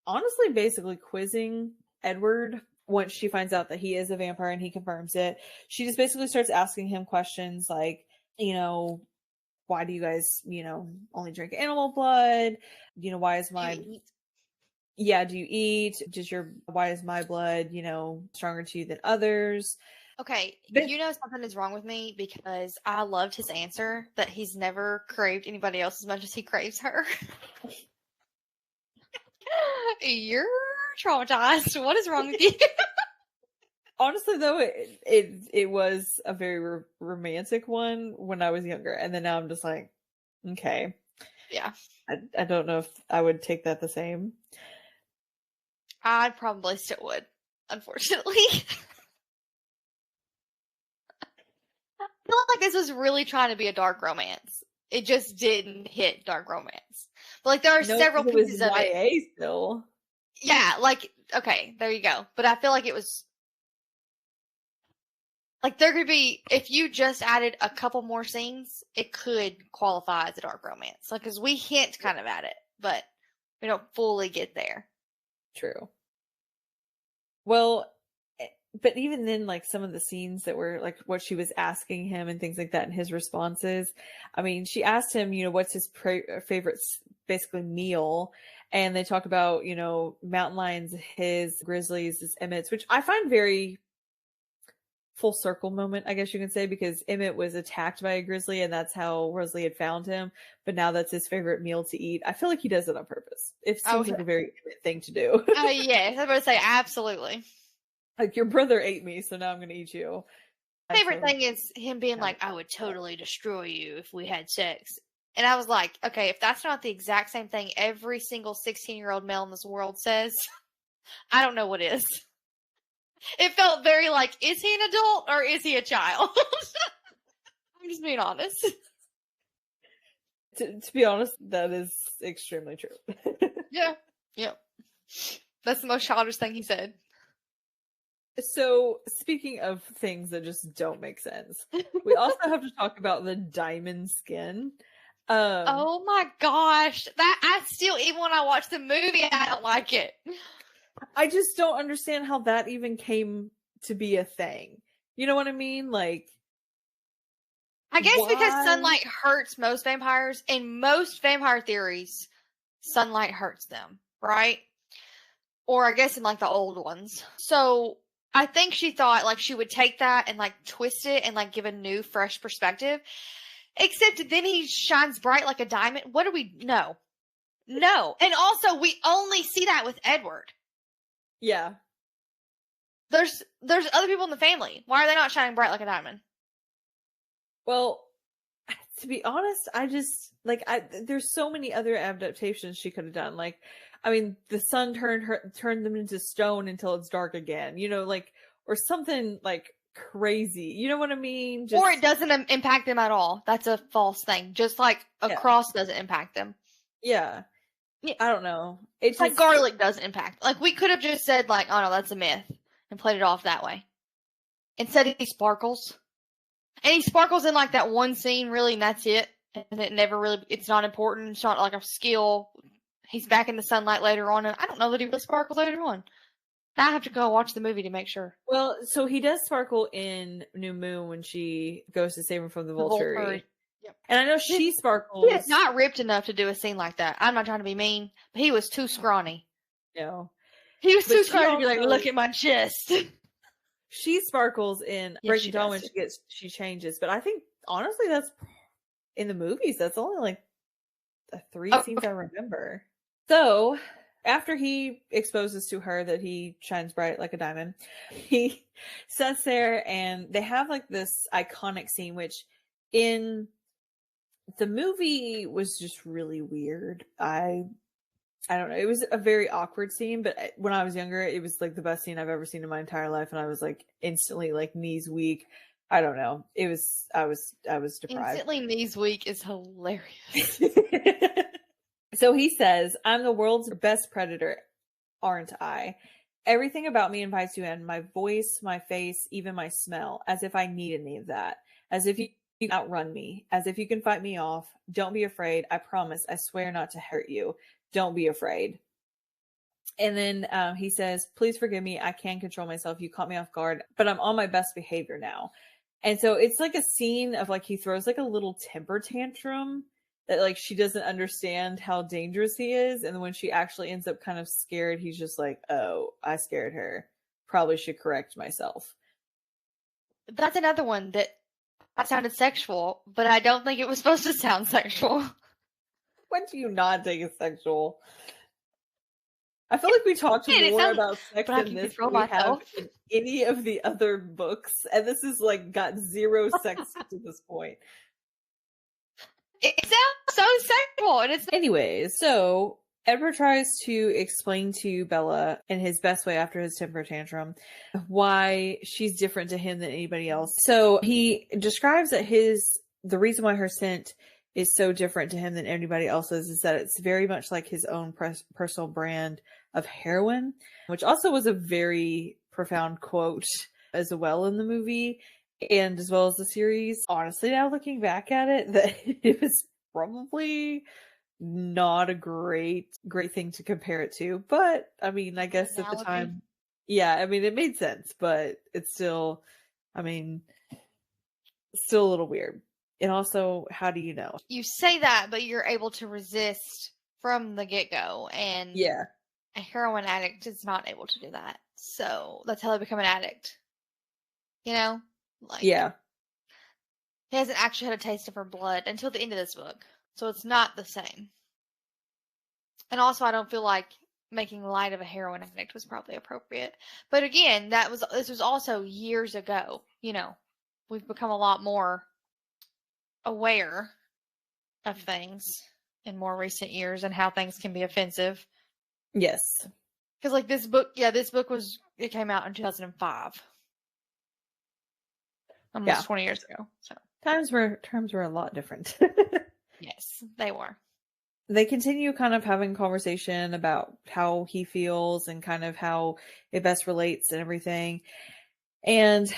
honestly basically quizzing Edward once she finds out that he is a vampire and he confirms it. She just basically starts asking him questions like, you know, why do you guys, you know, only drink animal blood? You know, why is my Do you eat? yeah, do you eat? Why is my blood, you know, stronger to you than others? Okay, But you know something is wrong with me because I loved his answer that he's never craved anybody else as much as he craves her. You're traumatized. What is wrong with you? honestly, though, it was a very romantic one when I was younger, and then now I'm just like, okay, Yeah, I don't know if I would take that the same. I probably still would, unfortunately. I feel like this was really trying to be a dark romance. It just didn't hit dark romance. But like there are No, several it was pieces of it. YA still. Yeah, like okay, there you go. But I feel like it was like there could be if you just added a couple more scenes, it could qualify as a dark romance. Like cuz we hint kind of at it, but we don't fully get there. True. Well, but even then, like some of the scenes that were like what she was asking him and things like that, and his responses. I mean, she asked him, you know, what's his favorite, basically meal, and they talked about, you know, mountain lions, his grizzlies, his Emmett's, which I find very full circle moment, I guess you can say, because Emmett was attacked by a grizzly, and that's how Rosalie had found him. But now that's his favorite meal to eat. I feel like he does it on purpose. It Oh, seems like a very Emmett thing to do. yes, I was about to say absolutely. Like, your brother ate me, so now I'm gonna eat you. Favorite thing is him being Yeah. like, I would totally destroy you if we had sex. And I was like, okay, if that's not the exact same thing every single 16-year-old male in this world says, I don't know what is. It felt very like, is he an adult or is he a child? I'm just being honest. To be honest, that is extremely true. Yeah. Yeah. That's the most childish thing he said. So, speaking of things that just don't make sense, we also have to talk about the diamond skin. Oh my gosh. That I still, even when I watch the movie, I don't like it. I just don't understand how that even came to be a thing. You know what I mean? Like, I guess because why? sunlight hurts most vampires. In most vampire theories, sunlight hurts them, right? Or I guess in like the old ones. So I think she thought like she would take that and like twist it and like give a new, fresh perspective. Except then he shines bright like a diamond. What do we know? No. And also, we only see that with Edward. Yeah. There's other people in the family. Why are they not shining bright like a diamond? Well, to be honest, I just like there's so many other adaptations she could have done. Like, I mean, the sun turned them into stone until it's dark again. You know, like, or something like crazy. You know what I mean? Or it doesn't impact them at all. That's a false thing. Just like a cross doesn't impact them. Yeah. I don't know. It's like garlic doesn't impact. Like, we could have just said, like, oh no, that's a myth, and played it off that way. Instead, he sparkles. And he sparkles in, like, that one scene, really, and that's it. And it never really, it's not important. It's not, like, a skill. He's back in the sunlight later on, and I don't know that he really sparkles later on. Now I have to go watch the movie to make sure. Well, so he does sparkle in New Moon when she goes to save him from the Volturi. Yep. And I know she sparkles. He is not ripped enough to do a scene like that. I'm not trying to be mean, but he was too scrawny. No. He was too scrawny to be like, look at my chest. She sparkles in Breaking Dawn when she changes, but I think honestly that's in the movies. That's only like the 3 scenes I remember. So after he exposes to her that he shines bright like a diamond, he sits there and they have like this iconic scene, which in the movie was just really weird. I don't know. It was a very awkward scene, but when I was younger, it was like the best scene I've ever seen in my entire life. And I was like instantly like knees weak. I don't know. I was deprived. Instantly knees weak is hilarious. So he says, I'm the world's best predator, aren't I? Everything about me invites you in. My voice, my face, even my smell. As if I need any of that. As if you can outrun me. As if you can fight me off. Don't be afraid. I promise. I swear not to hurt you. Don't be afraid. And then he says, please forgive me. I can control myself. You caught me off guard, but I'm on my best behavior now. And so it's like a scene of like he throws like a little temper tantrum that like she doesn't understand how dangerous he is. And when she actually ends up kind of scared, he's just like, oh, I scared her. Probably should correct myself. That's another one that sounded sexual, but I don't think it was supposed to sound sexual. When do you not take it sexual? I feel like we talked more about sex in this than we have in any of the other books, and this is like got zero sex to this point. It sounds so sexual, and it's anyways. So Edward tries to explain to Bella in his best way after his temper tantrum why she's different to him than anybody else. So he describes that the reason why her scent is so different to him than anybody else's is that it's very much like his own personal brand of heroin, which also was a very profound quote as well in the movie and as well as the series. Honestly, now looking back at it, that it was probably not a great thing to compare it to, but I mean, I guess at the time, yeah, I mean, it made sense, but it's still, I mean, still a little weird. And also, how do you know? You say that, but you're able to resist from the get-go, and yeah, a heroin addict is not able to do that. So that's how they become an addict. You know? Like, yeah. He hasn't actually had a taste of her blood until the end of this book. So it's not the same. And also, I don't feel like making light of a heroin addict was probably appropriate. But again, this was also years ago. You know, we've become a lot more aware of things in more recent years and how things can be offensive. Yes. Because like this book it came out in 2005. Almost 20 years ago. So times were a lot different. Yes, they were. They continue kind of having conversation about how he feels and kind of how it best relates and everything. And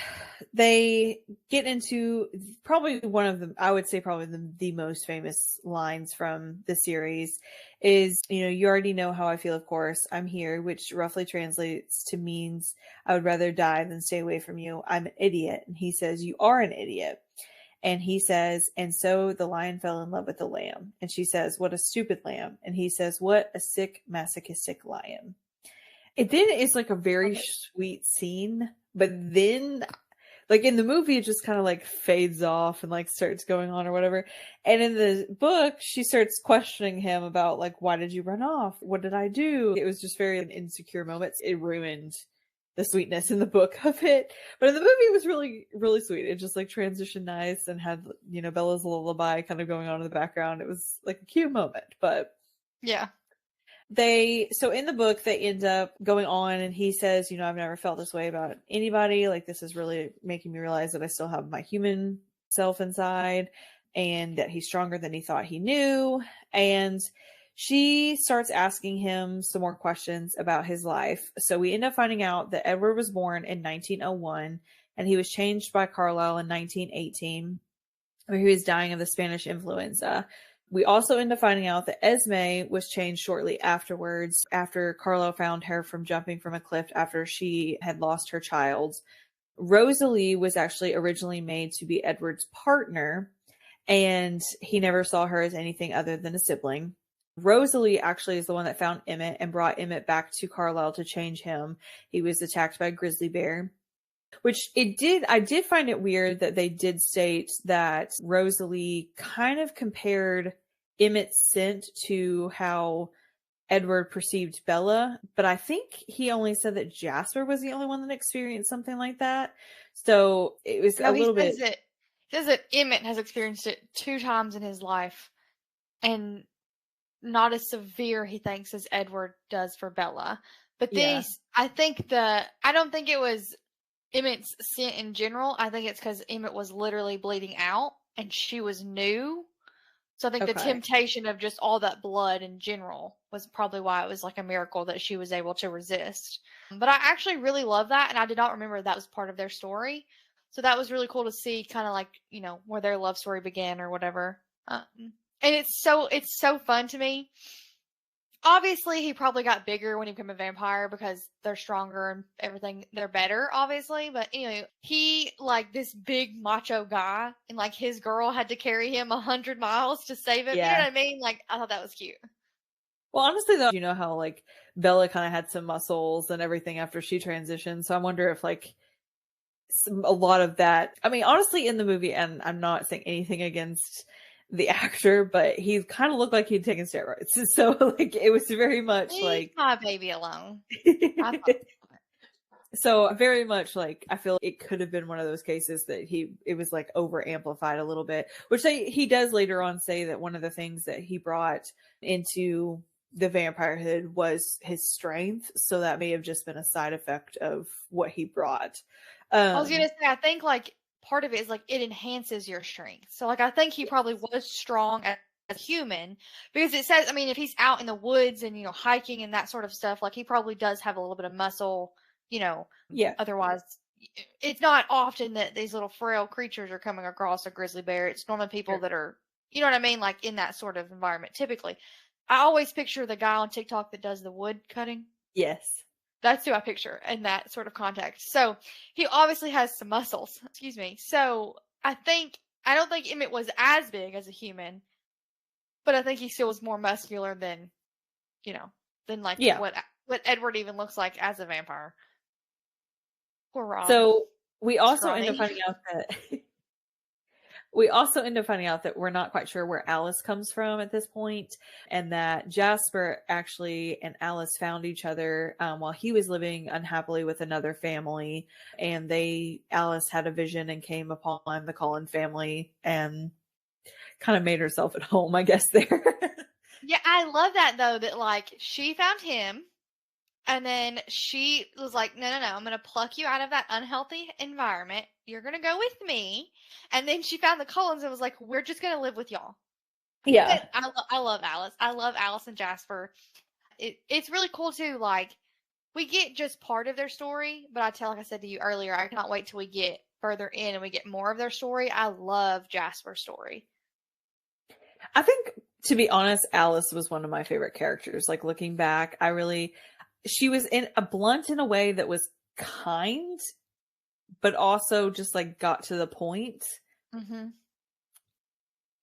they get into probably one of the, I would say probably the most famous lines from the series is, you already know how I feel, of course. I'm here, which roughly translates to means I would rather die than stay away from you. I'm an idiot. And he says, you are an idiot. And he says, and so the lion fell in love with the lamb. And she says, what a stupid lamb. And he says, what a sick, masochistic lion. It then is like a very sweet scene, but then like in the movie it just kind of like fades off and like starts going on or whatever. And in the book she starts questioning him about like, why did you run off? What did I do? It was just very insecure moments. It ruined the sweetness in the book of it. But in the movie it was really, really sweet. It just like transitioned nice and had, Bella's lullaby kind of going on in the background. It was like a cute moment, but yeah. So in the book, they end up going on and he says, I've never felt this way about anybody. Like, this is really making me realize that I still have my human self inside and that he's stronger than he thought he knew. And she starts asking him some more questions about his life. So we end up finding out that Edward was born in 1901 and he was changed by Carlisle in 1918, where he was dying of the Spanish influenza. We also end up finding out that Esme was changed shortly afterwards, after Carlo found her from jumping from a cliff after she had lost her child. Rosalie was actually originally made to be Edward's partner, and he never saw her as anything other than a sibling. Rosalie actually is the one that found Emmett and brought Emmett back to Carlisle to change him. He was attacked by a grizzly bear. I did find it weird that they did state that Rosalie kind of compared Emmett's scent to how Edward perceived Bella, but I think he only said that Jasper was the only one that experienced something like that. So it was a little bit. He says that Emmett has experienced it 2 times in his life, and not as severe, he thinks, as Edward does for Bella. But I don't think it was Emmett's scent in general. I think it's because Emmett was literally bleeding out and she was new. So I think the temptation of just all that blood in general was probably why it was like a miracle that she was able to resist. But I actually really love that, and I did not remember that was part of their story. So that was really cool to see, kind of like, where their love story began or whatever. And it's so fun to me. Obviously, he probably got bigger when he became a vampire because they're stronger and everything. They're better, obviously. But anyway, he, like, this big macho guy, and, like, his girl had to carry him 100 miles to save him. Yeah. You know what I mean? Like, I thought that was cute. Well, honestly, though, you know how, like, Bella kind of had some muscles and everything after she transitioned. So I wonder if, like, a lot of that. I mean, honestly, in the movie, and I'm not saying anything against the actor, but he kind of looked like he'd taken steroids. So like it was very much leave like my baby alone. So very much like I feel it could have been one of those cases that it was like over amplified a little bit, which he does later on say that one of the things that he brought into the vampirehood was his strength. So that may have just been a side effect of what he brought. I was gonna say, I think like part of it is like it enhances your strength. So like I think he probably was strong as a human, because it says, I mean, if he's out in the woods and hiking and that sort of stuff, like he probably does have a little bit of muscle, Yeah. Otherwise, it's not often that these little frail creatures are coming across a grizzly bear. It's normally people that are, you know what I mean, like in that sort of environment. Typically, I always picture the guy on TikTok that does the wood cutting. Yes. That's who I picture in that sort of context. So he obviously has some muscles. Excuse me. So I don't think Emmett was as big as a human, but I think he still was more muscular than, what Edward even looks like as a vampire. Poor Rob. So we also end up finding out that we're not quite sure where Alice comes from at this point, and that Jasper actually and Alice found each other while he was living unhappily with another family, and Alice had a vision and came upon the Cullen family and kind of made herself at home, I guess, there. Yeah, I love that though, that like she found him and then she was like, no, I'm going to pluck you out of that unhealthy environment. You're going to go with me. And then she found the Cullens and was like, we're just going to live with y'all. Yeah. I love Alice. I love Alice and Jasper. It's really cool too. Like, we get just part of their story, but like I said to you earlier, I cannot wait till we get further in and we get more of their story. I love Jasper's story. I think, to be honest, Alice was one of my favorite characters. Like, looking back, she was blunt in a way that was kind, but also just like got to the point. Mm-hmm.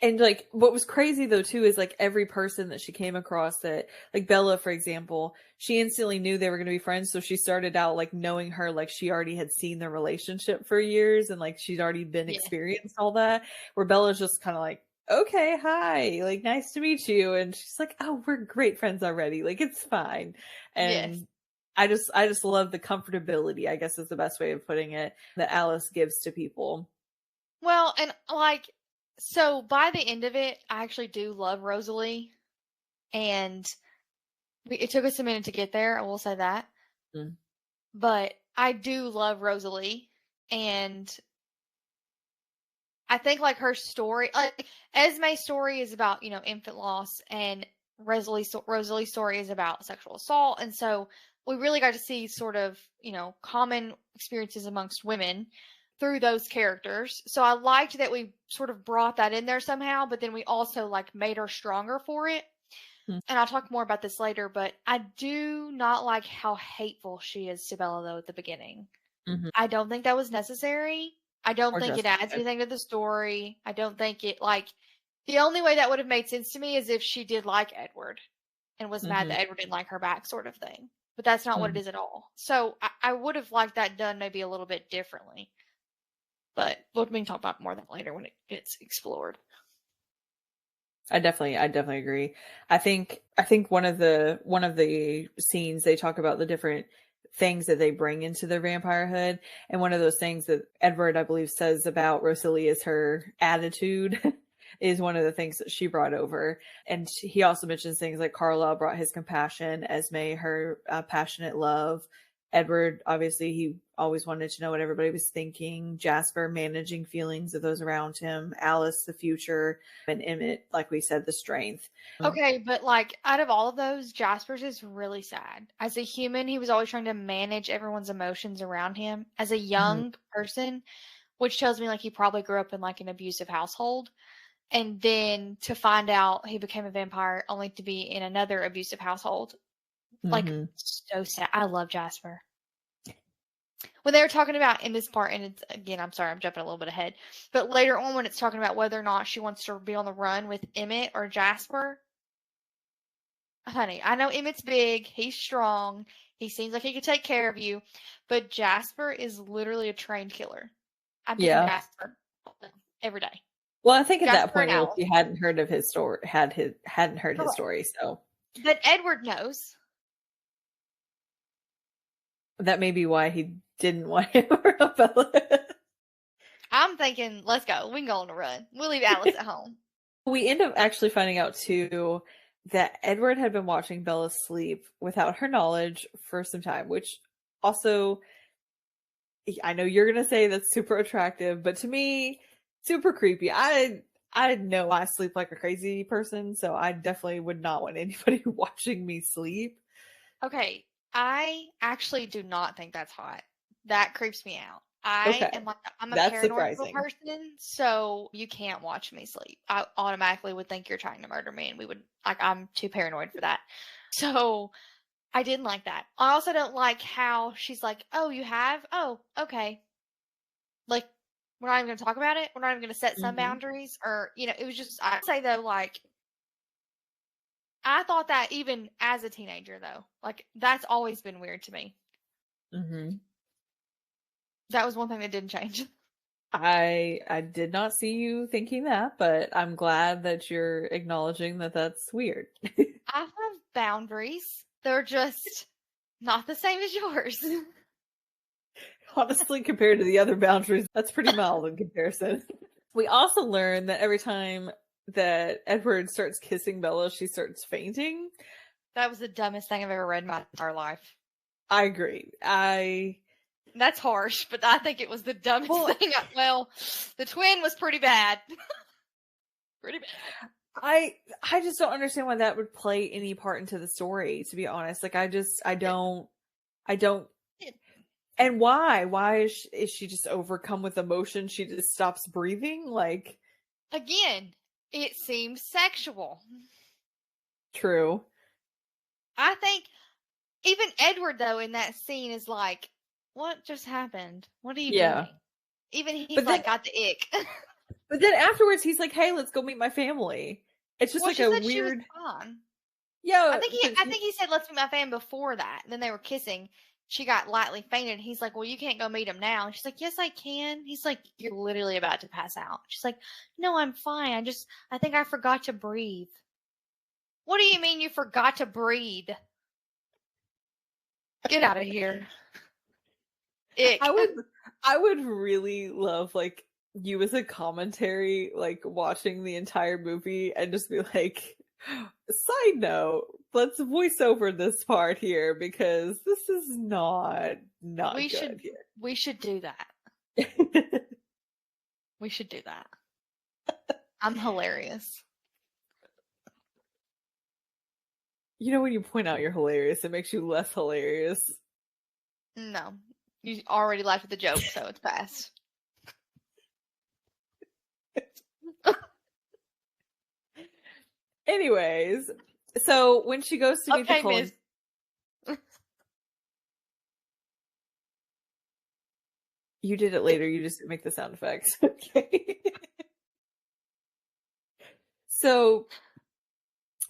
And like, what was crazy though too is like every person that she came across, that like Bella, for example, she instantly knew they were going to be friends. So she started out like knowing her, like she already had seen their relationship for years, and like she'd already been experienced all that. Where Bella's just kind of like, okay, hi, like nice to meet you, and she's like, oh, we're great friends already, like it's fine. And Yes. I just love the comfortability, I guess is the best way of putting it, that Alice gives to people. Well, and like, so by the end of it, I actually do love Rosalie, and it took us a minute to get there, I will say that. Mm. But I do love Rosalie, and I think like her story, like Esme's story is about, infant loss, and Rosalie's story is about sexual assault. And so we really got to see sort of, common experiences amongst women through those characters. So I liked that we sort of brought that in there somehow, but then we also like made her stronger for it. Mm. And I'll talk more about this later, but I do not like how hateful she is to Bella though at the beginning. Mm-hmm. I don't think that was necessary. I don't Or think it adds justified. anything to the story. I don't think it like the only way that would have made sense to me is if she did like Edward and was mad Mm-hmm. that Edward didn't like her back, sort of thing. But that's not what it is at all. So I would have liked that done maybe a little bit differently. But we can talk about more of that later when it gets explored. I definitely agree. I think one of the scenes they talk about the different things that they bring into their vampirehood, and one of those things that Edward, I believe, says about Rosalie is her attitude is one of the things that she brought over. And he also mentions things like Carlisle brought his compassion, Esme her passionate love, Edward, obviously, he always wanted to know what everybody was thinking. Jasper, managing feelings of those around him. Alice, the future. And Emmett, like we said, the strength. Okay, but like out of all of those, Jasper's is really sad. As a human, he was always trying to manage everyone's emotions around him. As a young person, which tells me like he probably grew up in like an abusive household. And then to find out he became a vampire only to be in another abusive household. Like, so sad. I love Jasper. When they were talking about in this part, and it's, again, I'm sorry, I'm jumping a little bit ahead, but later on when it's talking about whether or not she wants to be on the run with Emmett or Jasper, honey, I know Emmett's big, he's strong, he seems like he could take care of you, but Jasper is literally a trained killer. I'm picking Jasper every day. Well, I think at that Jasper point, she hadn't heard of his story, hadn't heard his story, so. But Edward knows. That may be why he didn't want him around Bella. I'm thinking, let's go. We can go on a run. We'll leave Alice at home. We end up actually finding out, too, that Edward had been watching Bella sleep without her knowledge for some time, which also, I know you're going to say that's super attractive, but to me, super creepy. I know I sleep like a crazy person, so I definitely would not want anybody watching me sleep. Okay, I actually do not think that's hot. That creeps me out. I'm a paranoid person, so you can't watch me sleep. I automatically would think you're trying to murder me, and we would I'm too paranoid for that. So I didn't like that. I also don't like how she's like, "Oh, you have? Oh, okay." Like, we're not even going to talk about it. We're not even going to set some boundaries, or it was just. I'd say though, like, I thought that even as a teenager, though, like that's always been weird to me. That was one thing that didn't change. I did not see you thinking that, but I'm glad that you're acknowledging that that's weird. I have boundaries. They're just not the same as yours. Honestly, compared to the other boundaries, that's pretty mild in comparison. We also learn that every time that Edward starts kissing Bella, she starts fainting. That was the dumbest thing I've ever read in my entire life. I agree. That's harsh, but I think it was the dumbest thing. Well, the twin was pretty bad. Pretty bad. I just don't understand why that would play any part into the story, to be honest. Like, I don't I don't. And why? Why is she just overcome with emotion? She just stops breathing? Like, Again, it seems sexual. true. I think even Edward, though, in that scene is like, what just happened? What are you Yeah. doing? Even he's But then, like, got the ick. but then afterwards, he's like, "Hey, let's go meet my family." It's just Well, like she a said she was weird, fine. yeah. But I think he said, let's meet my family before that. And then they were kissing. She got lightly fainted. He's like, well, you can't go meet him now. And she's like, yes, I can. He's like, you're literally about to pass out. She's like, no, I'm fine. I think I forgot to breathe. What do you mean you forgot to breathe? Get out of here. Ick. I would really love like you as a commentary, like watching the entire movie and just be like, side note, let's voice over this part here because this is not We good should do that. here. We should do that. I'm hilarious. You know, when you point out you're hilarious, it makes you less hilarious. No. You already laughed at the joke, so it's past. Anyways, so when she goes to meet the Okay, Cullen, miss. you did it later. You just didn't make the sound effects. Okay. So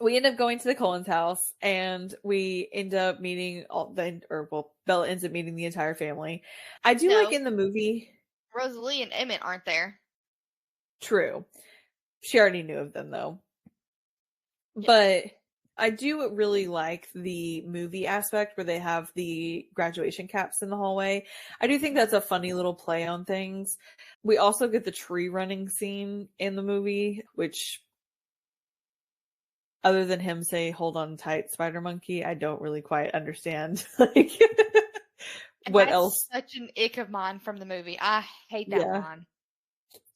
we end up going to the Cullen's house, and we end up meeting Bella ends up meeting the entire family. I do like No. in the movie. Rosalie and Emmett aren't there. True, she already knew of them though. Yeah. But I do really like the movie aspect where they have the graduation caps in the hallway. I do think that's a funny little play on things. We also get the tree running scene in the movie, which, other than him say, "Hold on tight, spider monkey," I don't really quite understand. Like, what That's else? such an ick of mine from the movie. I hate that Yeah. line.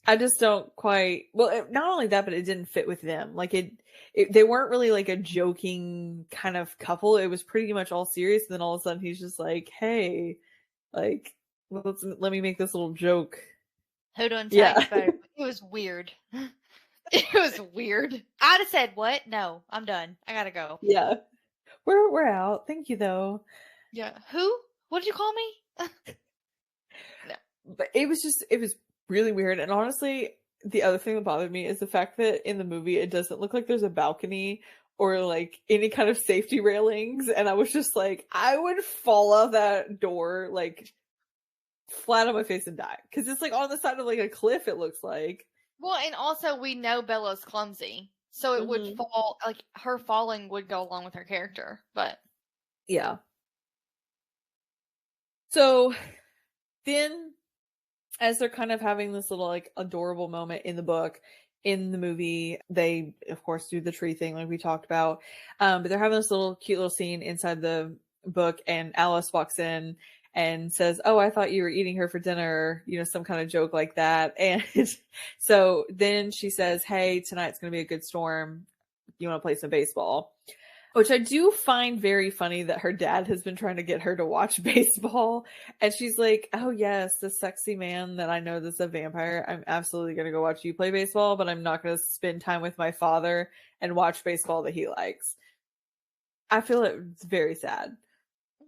I just don't quite. Well, not only that, but it didn't fit with them. Like they weren't really like a joking kind of couple. It was pretty much all serious. And then all of a sudden, he's just like, "Hey, like, let me make this little joke." Hold on tight, Yeah, spider. It was weird. It was weird. I'd have said, what? No, I'm done. I gotta go. yeah. We're out. Thank you though. Yeah. Who? What did you call me? No. But it was really weird. And honestly, the other thing that bothered me is the fact that in the movie it doesn't look like there's a balcony or like any kind of safety railings. And I was just like, I would fall out that door like flat on my face and die because it's like on the side of like a cliff. It looks like. Well, and also we know Bella's clumsy, so it would fall. Like her falling would go along with her character, but Yeah. So then, as they're kind of having this little like adorable moment in the book, in the movie, they of course do the tree thing like we talked about. But they're having this little cute little scene inside the book, and Alice walks in and says, "Oh, I thought you were eating her for dinner," you know, some kind of joke like that. And so then she says, "Hey, tonight's going to be a good storm. You want to play some baseball?" Which I do find very funny that her dad has been trying to get her to watch baseball. And she's like, "Oh, yes, the sexy man that I know that's a vampire. I'm absolutely going to go watch you play baseball, but I'm not going to spend time with my father and watch baseball that he likes." I feel it's very sad.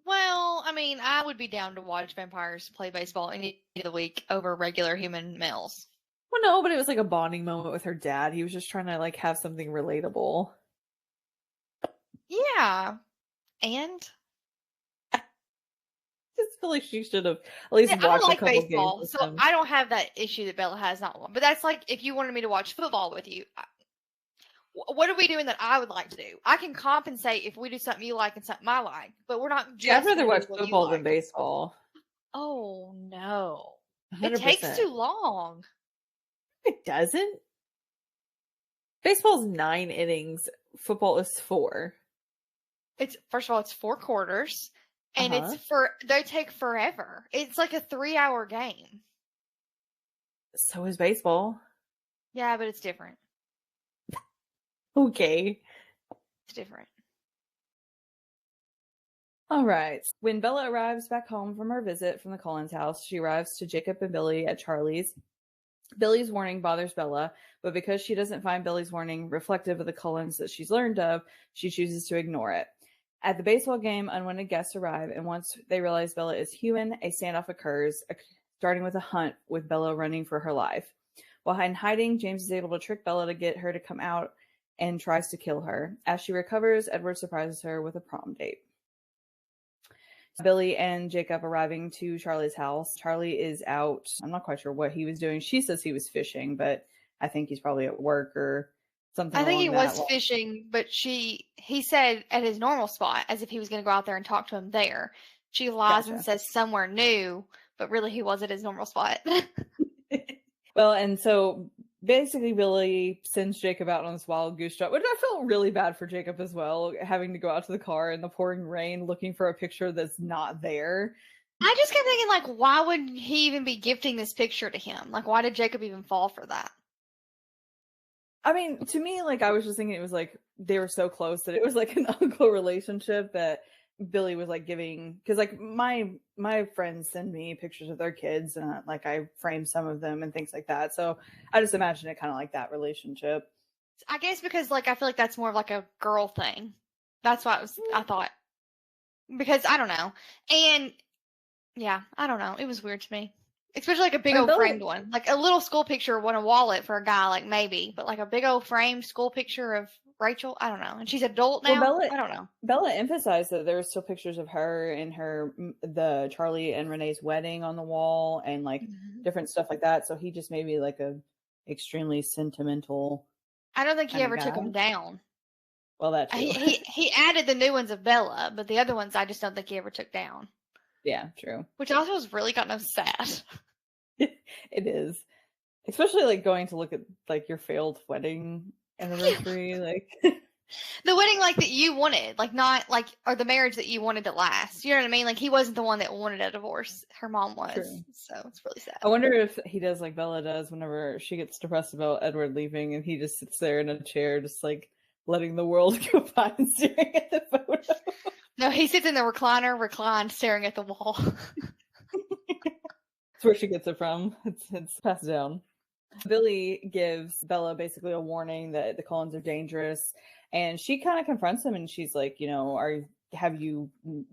well, I mean, I would be down to watch vampires play baseball any day of the week over regular human males. Well, no, but it was like a bonding moment with her dad. He was just trying to like have something relatable. Yeah, and Just feel like she should have at least yeah, I watched a like couple games baseball, with so him. I don't have that issue that Bella has. Not one, but that's like if you wanted me to watch football with you. What are we doing that I would like to do? I can compensate if we do something you like and something I like, but we're not Yeah, I'd just rather going to watch do what you football than like. baseball. Oh no. It takes 100%. too long. It doesn't. Baseball's 9 innings. Football is 4. It's first of all, it's 4 quarters, and Uh-huh. they take forever. It's like a 3-hour game. So is baseball. Yeah, but it's different. Okay. It's different. All right. When Bella arrives back home from her visit from the Collins house, she arrives to Jacob and Billy at Charlie's. Billy's warning bothers Bella, but because she doesn't find Billy's warning reflective of the Cullens that she's learned of, she chooses to ignore it. At the baseball game, unwanted guests arrive, and once they realize Bella is human, a standoff occurs, starting with a hunt with Bella running for her life. While in hiding, James is able to trick Bella to get her to come out and tries to kill her. As she recovers, Edward surprises her with a prom date. Billy and Jacob arriving to Charlie's house. Charlie is out. I'm not quite sure what he was doing. She says he was fishing, but I think he's probably at work or something. I think he along that was line. fishing, but he said at his normal spot, as if he was going to go out there and talk to him there. She lies and Gotcha. says somewhere new, but really he was at his normal spot. Well, and so basically Billy sends Jacob out on this wild goose trot, which I felt really bad for Jacob as well, having to go out to the car in the pouring rain looking for a picture that's not there. I just kept thinking, like, why would he even be gifting this picture to him? Like, why did Jacob even fall for that? I mean, to me, like, I was just thinking it was like they were so close that it was like an uncle relationship that Billy was like giving, because like my friends send me pictures of their kids and like I frame some of them and things like that. So I just imagine it kind of like that relationship. I guess because, like, I feel like that's more of like a girl thing. That's what I thought. Because I don't know. And yeah, I don't know. It was weird to me. Especially like a big old framed one. Like a little school picture on a wallet for a guy, like maybe. But like a big old framed school picture of Rachel, I don't know. And she's adult now. Well, I don't know. Bella emphasized that there were still pictures of her and the Charlie and Renee's wedding on the wall and like different stuff like that. So he just may be like a extremely sentimental. I don't think he ever took them down. Well, that too. He added the new ones of Bella, but the other ones I just don't think he ever took down. Yeah, true. Which also is really kind of sad. It is. Especially like going to look at like your failed wedding anniversary, like the wedding like that you wanted, like not like, or the marriage that you wanted to last. You know what I mean? Like he wasn't the one that wanted a divorce. Her mom was. True. So it's really sad. I wonder if he does like Bella does whenever she gets depressed about Edward leaving and he just sits there in a chair just like letting the world go by and staring at the photo. No, he sits in the reclined, staring at the wall. That's where she gets it from. It's passed down. Billy gives Bella basically a warning that the Cullens are dangerous, and she kind of confronts him, and she's like, you know, do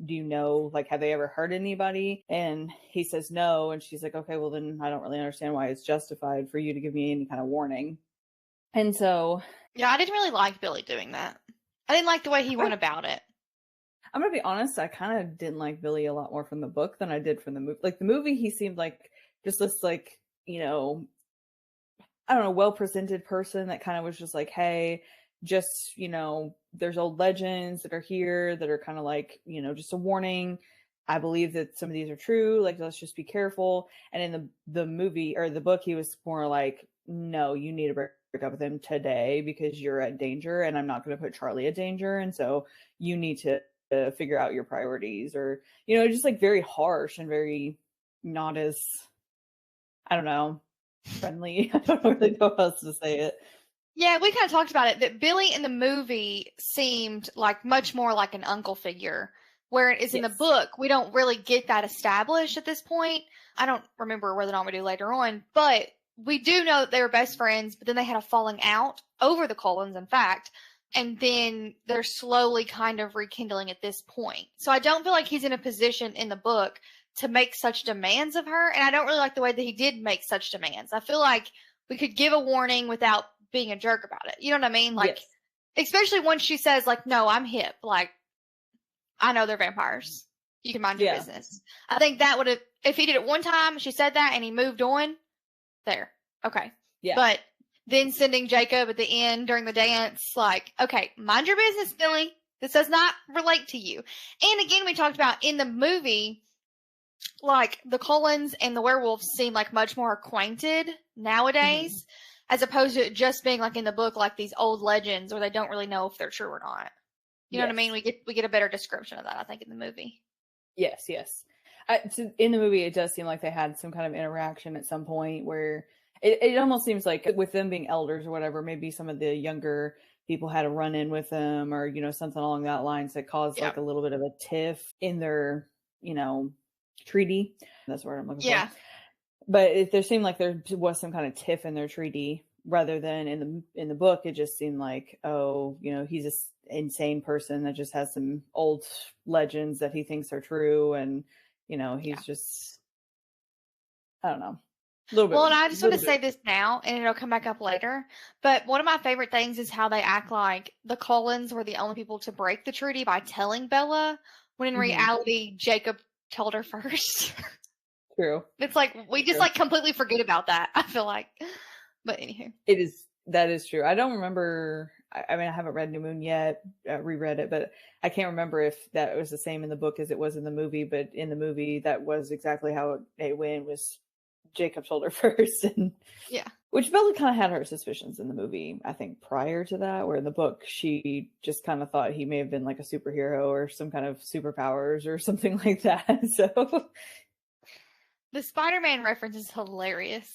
you know, like, have they ever hurt anybody? And he says no, and she's like, okay, well then I don't really understand why it's justified for you to give me any kind of warning. And so, yeah, I didn't really like Billy doing that. I didn't like the way he went about it. I'm gonna be honest, I kind of didn't like Billy a lot more from the book than I did from the movie. Like the movie, he seemed like just this, like, you know, I don't know, well-presented person that kind of was just like, hey, just, you know, there's old legends that are here that are kind of like, you know, just a warning. I believe that some of these are true. Like, let's just be careful. And in the movie or the book, he was more like, no, you need to break up with him today because you're at danger and I'm not going to put Charlie at danger. And so you need to figure out your priorities, or, you know, just like very harsh and very not as, I don't know, friendly. I don't really know how else to say it. Yeah, we kind of talked about it, that Billy in the movie seemed like much more like an uncle figure, where it is in the book, we don't really get that established at this point. I don't remember whether or not we do later on, but we do know that they were best friends, but then they had a falling out over the Cullens, in fact, and then they're slowly kind of rekindling at this point. So I don't feel like he's in a position in the book to make such demands of her, and I don't really like the way that he did make such demands. I feel like we could give a warning without being a jerk about it. You know what I mean? Like, especially when she says, like, no, I'm hip. Like, I know they're vampires. You can mind your business. I think that would have, if he did it one time, she said that, and he moved on, there. Okay. Yeah. But then sending Jacob at the end during the dance, like, okay, mind your business, Billy. This does not relate to you. And again, we talked about in the movie, like, the Cullens and the werewolves seem like much more acquainted nowadays, as opposed to it just being like in the book, like these old legends where they don't really know if they're true or not. You know what I mean? We get a better description of that, I think, in the movie. Yes. In the movie, it does seem like they had some kind of interaction at some point where it almost seems like with them being elders or whatever, maybe some of the younger people had a run in with him, or, something along that lines that caused Yeah. like a little bit of a tiff in their, treaty. That's the word I'm looking for. Yeah. But there seemed like there was some kind of tiff in their treaty, rather than in the book. It just seemed like, oh, he's this insane person that just has some old legends that he thinks are true, and he's just, I don't know, a little bit. Well, and I just want to say this now, and it'll come back up later. But one of my favorite things is how they act like the Cullens were the only people to break the treaty by telling Bella, when in reality Jacob told her first. True. It's like we just like completely forget about that, I feel like. But anywho, that is true. I don't remember. I mean, I haven't read New Moon yet, reread it, but I can't remember if that was the same in the book as it was in the movie. But in the movie, that was exactly how it went. Was Jacob told her first, and yeah, which Bella kind of had her suspicions in the movie, I think, prior to that. Where in the book, she just kind of thought he may have been like a superhero or some kind of superpowers or something like that. So the Spider-Man reference is hilarious.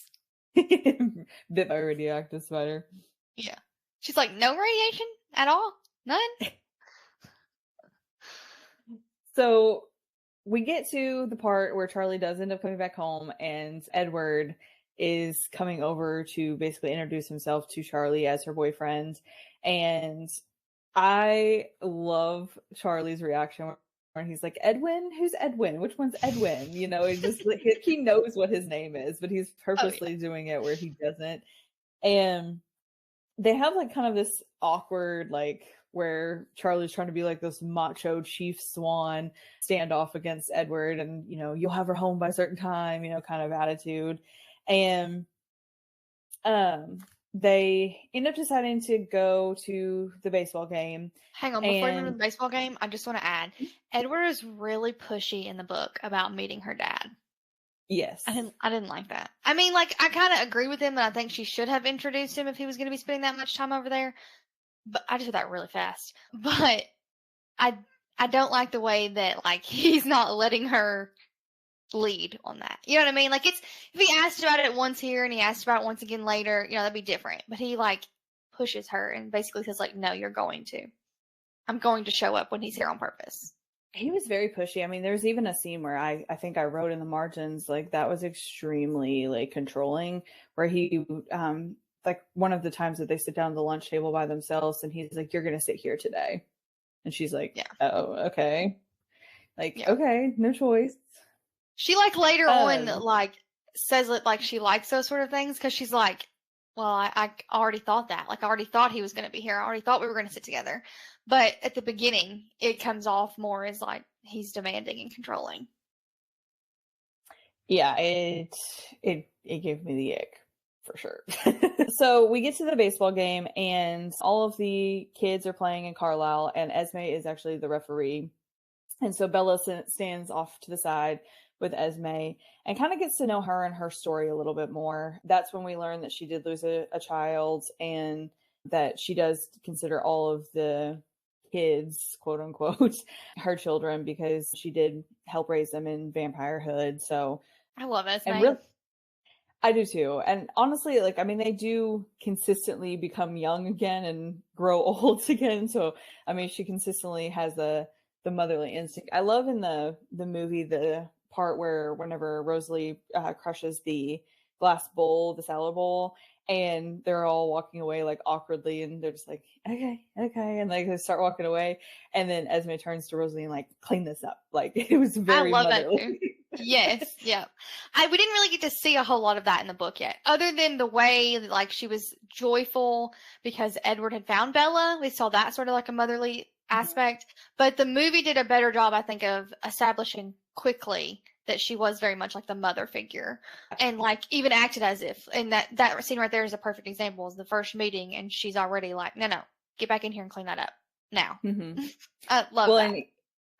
Bit by a radioactive spider. Yeah. She's like, no radiation at all? None? So we get to the part where Charlie does end up coming back home, and Edward is coming over to basically introduce himself to Charlie as her boyfriend. And I love Charlie's reaction when he's like, Edwin? Who's Edwin? Which one's Edwin? It just like he knows what his name is, but he's purposely doing it where he doesn't. And they have like kind of this awkward, like, where Charlie's trying to be like this macho chief swan standoff against Edward, and you'll have her home by a certain time, kind of attitude. And they end up deciding to go to the baseball game. Hang on, before we move to the baseball game, I just want to add, Edward is really pushy in the book about meeting her dad. Yes. I didn't like that. I mean, like, I kind of agree with him that I think she should have introduced him if he was going to be spending that much time over there. But I just did that really fast. But I don't like the way that, like, he's not letting her lead on that. You know what I mean? Like, if he asked about it once here and he asked about it once again later, that'd be different. But he, like, pushes her and basically says, like, no, you're going to. I'm going to show up when he's here on purpose. He was very pushy. I mean, there's even a scene where I think I wrote in the margins, like, that was extremely, like, controlling, where he, like, one of the times that they sit down at the lunch table by themselves, and he's like, you're going to sit here today. And she's like, yeah. Oh, okay. Like, okay, no choice. She, like, later on, like, says it like she likes those sort of things, because she's like, well, I already thought that. Like, I already thought he was going to be here. I already thought we were going to sit together. But at the beginning, it comes off more as, like, he's demanding and controlling. Yeah, it gave me the ick, for sure. So we get to the baseball game, and all of the kids are playing in Carlisle, and Esme is actually the referee. And so Bella stands off to the side with Esme and kind of gets to know her and her story a little bit more. That's when we learn that she did lose a child, and that she does consider all of the kids, quote unquote, her children, because she did help raise them in vampirehood. So I love Esme. And I do too. And honestly, like, I mean, they do consistently become young again and grow old again. So, I mean, she consistently has the motherly instinct. I love in the movie the part where whenever Rosalie crushes the glass bowl, the salad bowl, and they're all walking away like awkwardly, and they're just like, okay, and like they start walking away, and then Esme turns to Rosalie and like, clean this up. Like, it was very I love motherly. that too. Yes, yeah. We didn't really get to see a whole lot of that in the book yet, other than the way like she was joyful because Edward had found Bella. We saw that sort of like a motherly aspect, but the movie did a better job, I think, of establishing quickly that she was very much like the mother figure, and like even acted as if. And that scene right there is a perfect example. Is the first meeting, and she's already like, no, get back in here and clean that up now. Mm-hmm. I love that.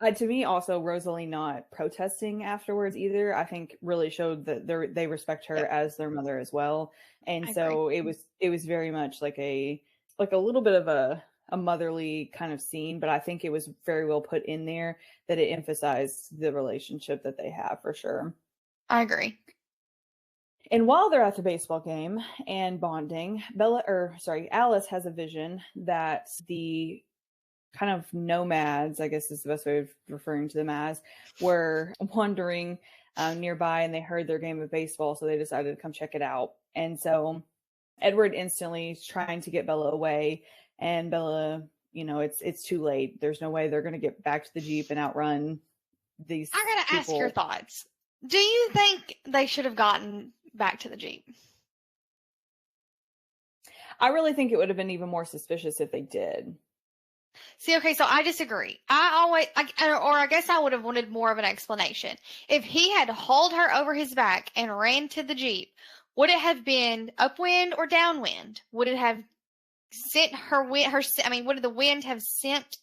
And to me, also, Rosalie not protesting afterwards either, I think really showed that they respect her as their mother as well. And so it was very much like a little bit of a motherly kind of scene, but I think it was very well put in there that it emphasized the relationship that they have, for sure. I agree. And while they're at the baseball game and bonding, Alice has a vision that the kind of nomads, I guess is the best way of referring to them as, were wandering nearby, and they heard their game of baseball, so they decided to come check it out. And so Edward instantly is trying to get Bella away, and Bella, it's too late. There's no way they're going to get back to the Jeep and outrun these I gotta people. ask your thoughts. Do you think they should have gotten back to the Jeep? I really think it would have been even more suspicious if they did. See, okay, so I disagree. I guess I would have wanted more of an explanation. If he had hauled her over his back and ran to the Jeep, would it have been upwind or downwind? Would it have sent would the wind have sent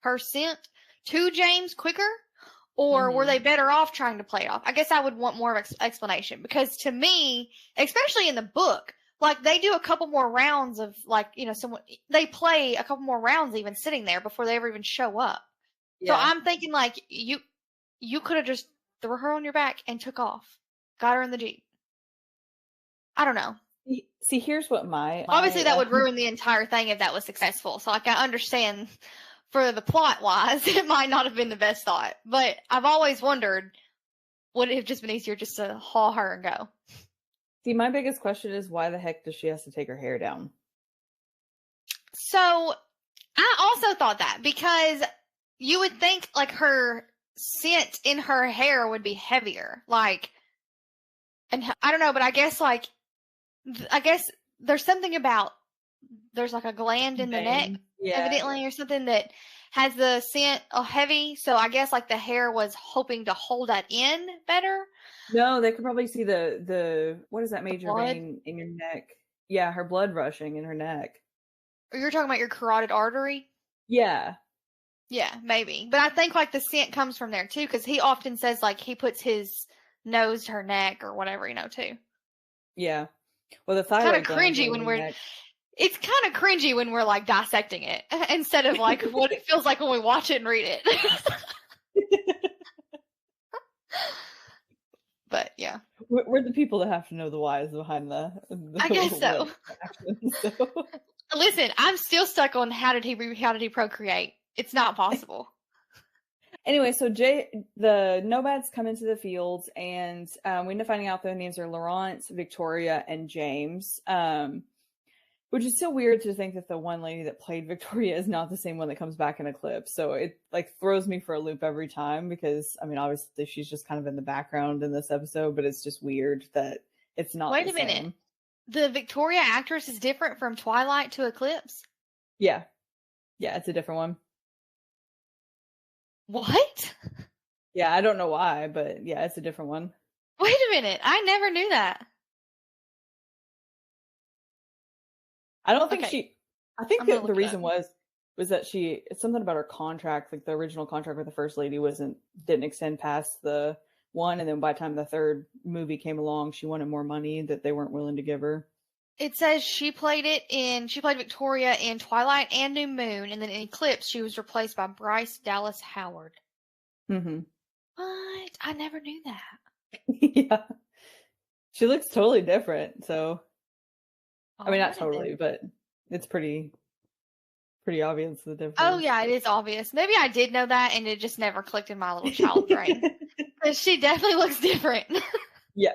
her scent to James quicker? Or were they better off trying to play it off? I guess I would want more of explanation, because to me, especially in the book, like they do a couple more rounds of they play a couple more rounds even sitting there before they ever even show up. Yeah. So I'm thinking like you could have just threw her on your back and took off, got her in the Jeep. I don't know. See, here's what obviously that would ruin the entire thing if that was successful. So like I understand for the plot wise, it might not have been the best thought, but I've always wondered, would it have just been easier just to haul her and go? See, my biggest question is, why the heck does she have to take her hair down? So I also thought that, because you would think like her scent in her hair would be heavier, and I don't know, but I guess there's something about, there's like a gland in the neck, evidently, or something that has the scent heavy. So I guess like the hair was hoping to hold that in better. No, they could probably see the what is that major vein in your neck? Yeah, her blood rushing in her neck. You're talking about your carotid artery? Yeah. Yeah, maybe. But I think like the scent comes from there too, because he often says like he puts his nose to her neck or whatever, too. Yeah. Well, the thyroid kind of cringy when we're. It's kind of cringy when we're like dissecting it instead of like what it feels like when we watch it and read it. But yeah, we're the people that have to know the whys behind the I guess so. Listen, I'm still stuck on how did he procreate? It's not possible. Anyway, so the nomads come into the fields, and we end up finding out their names are Laurence, Victoria, and James. Which is still weird to think that the one lady that played Victoria is not the same one that comes back in Eclipse. So it like throws me for a loop every time, because I mean, obviously she's just kind of in the background in this episode, but it's just weird that it's not. Wait a minute. The Victoria actress is different from Twilight to Eclipse? Yeah. Yeah, it's a different one. What? Yeah, I don't know why, but yeah, it's a different one. Wait a minute. I never knew that. I don't think I think that the reason was that it's something about her contract, like the original contract with the First Lady didn't extend past the one, and then by the time the third movie came along, she wanted more money that they weren't willing to give her. It says she played Victoria in Twilight and New Moon, and then in Eclipse she was replaced by Bryce Dallas Howard. Mm-hmm. What? I never knew that. Yeah. She looks totally different, so I mean, not totally, but it's pretty obvious the difference. Oh yeah, it is obvious. Maybe I did know that, and it just never clicked in my little child brain. But she definitely looks different. Yeah.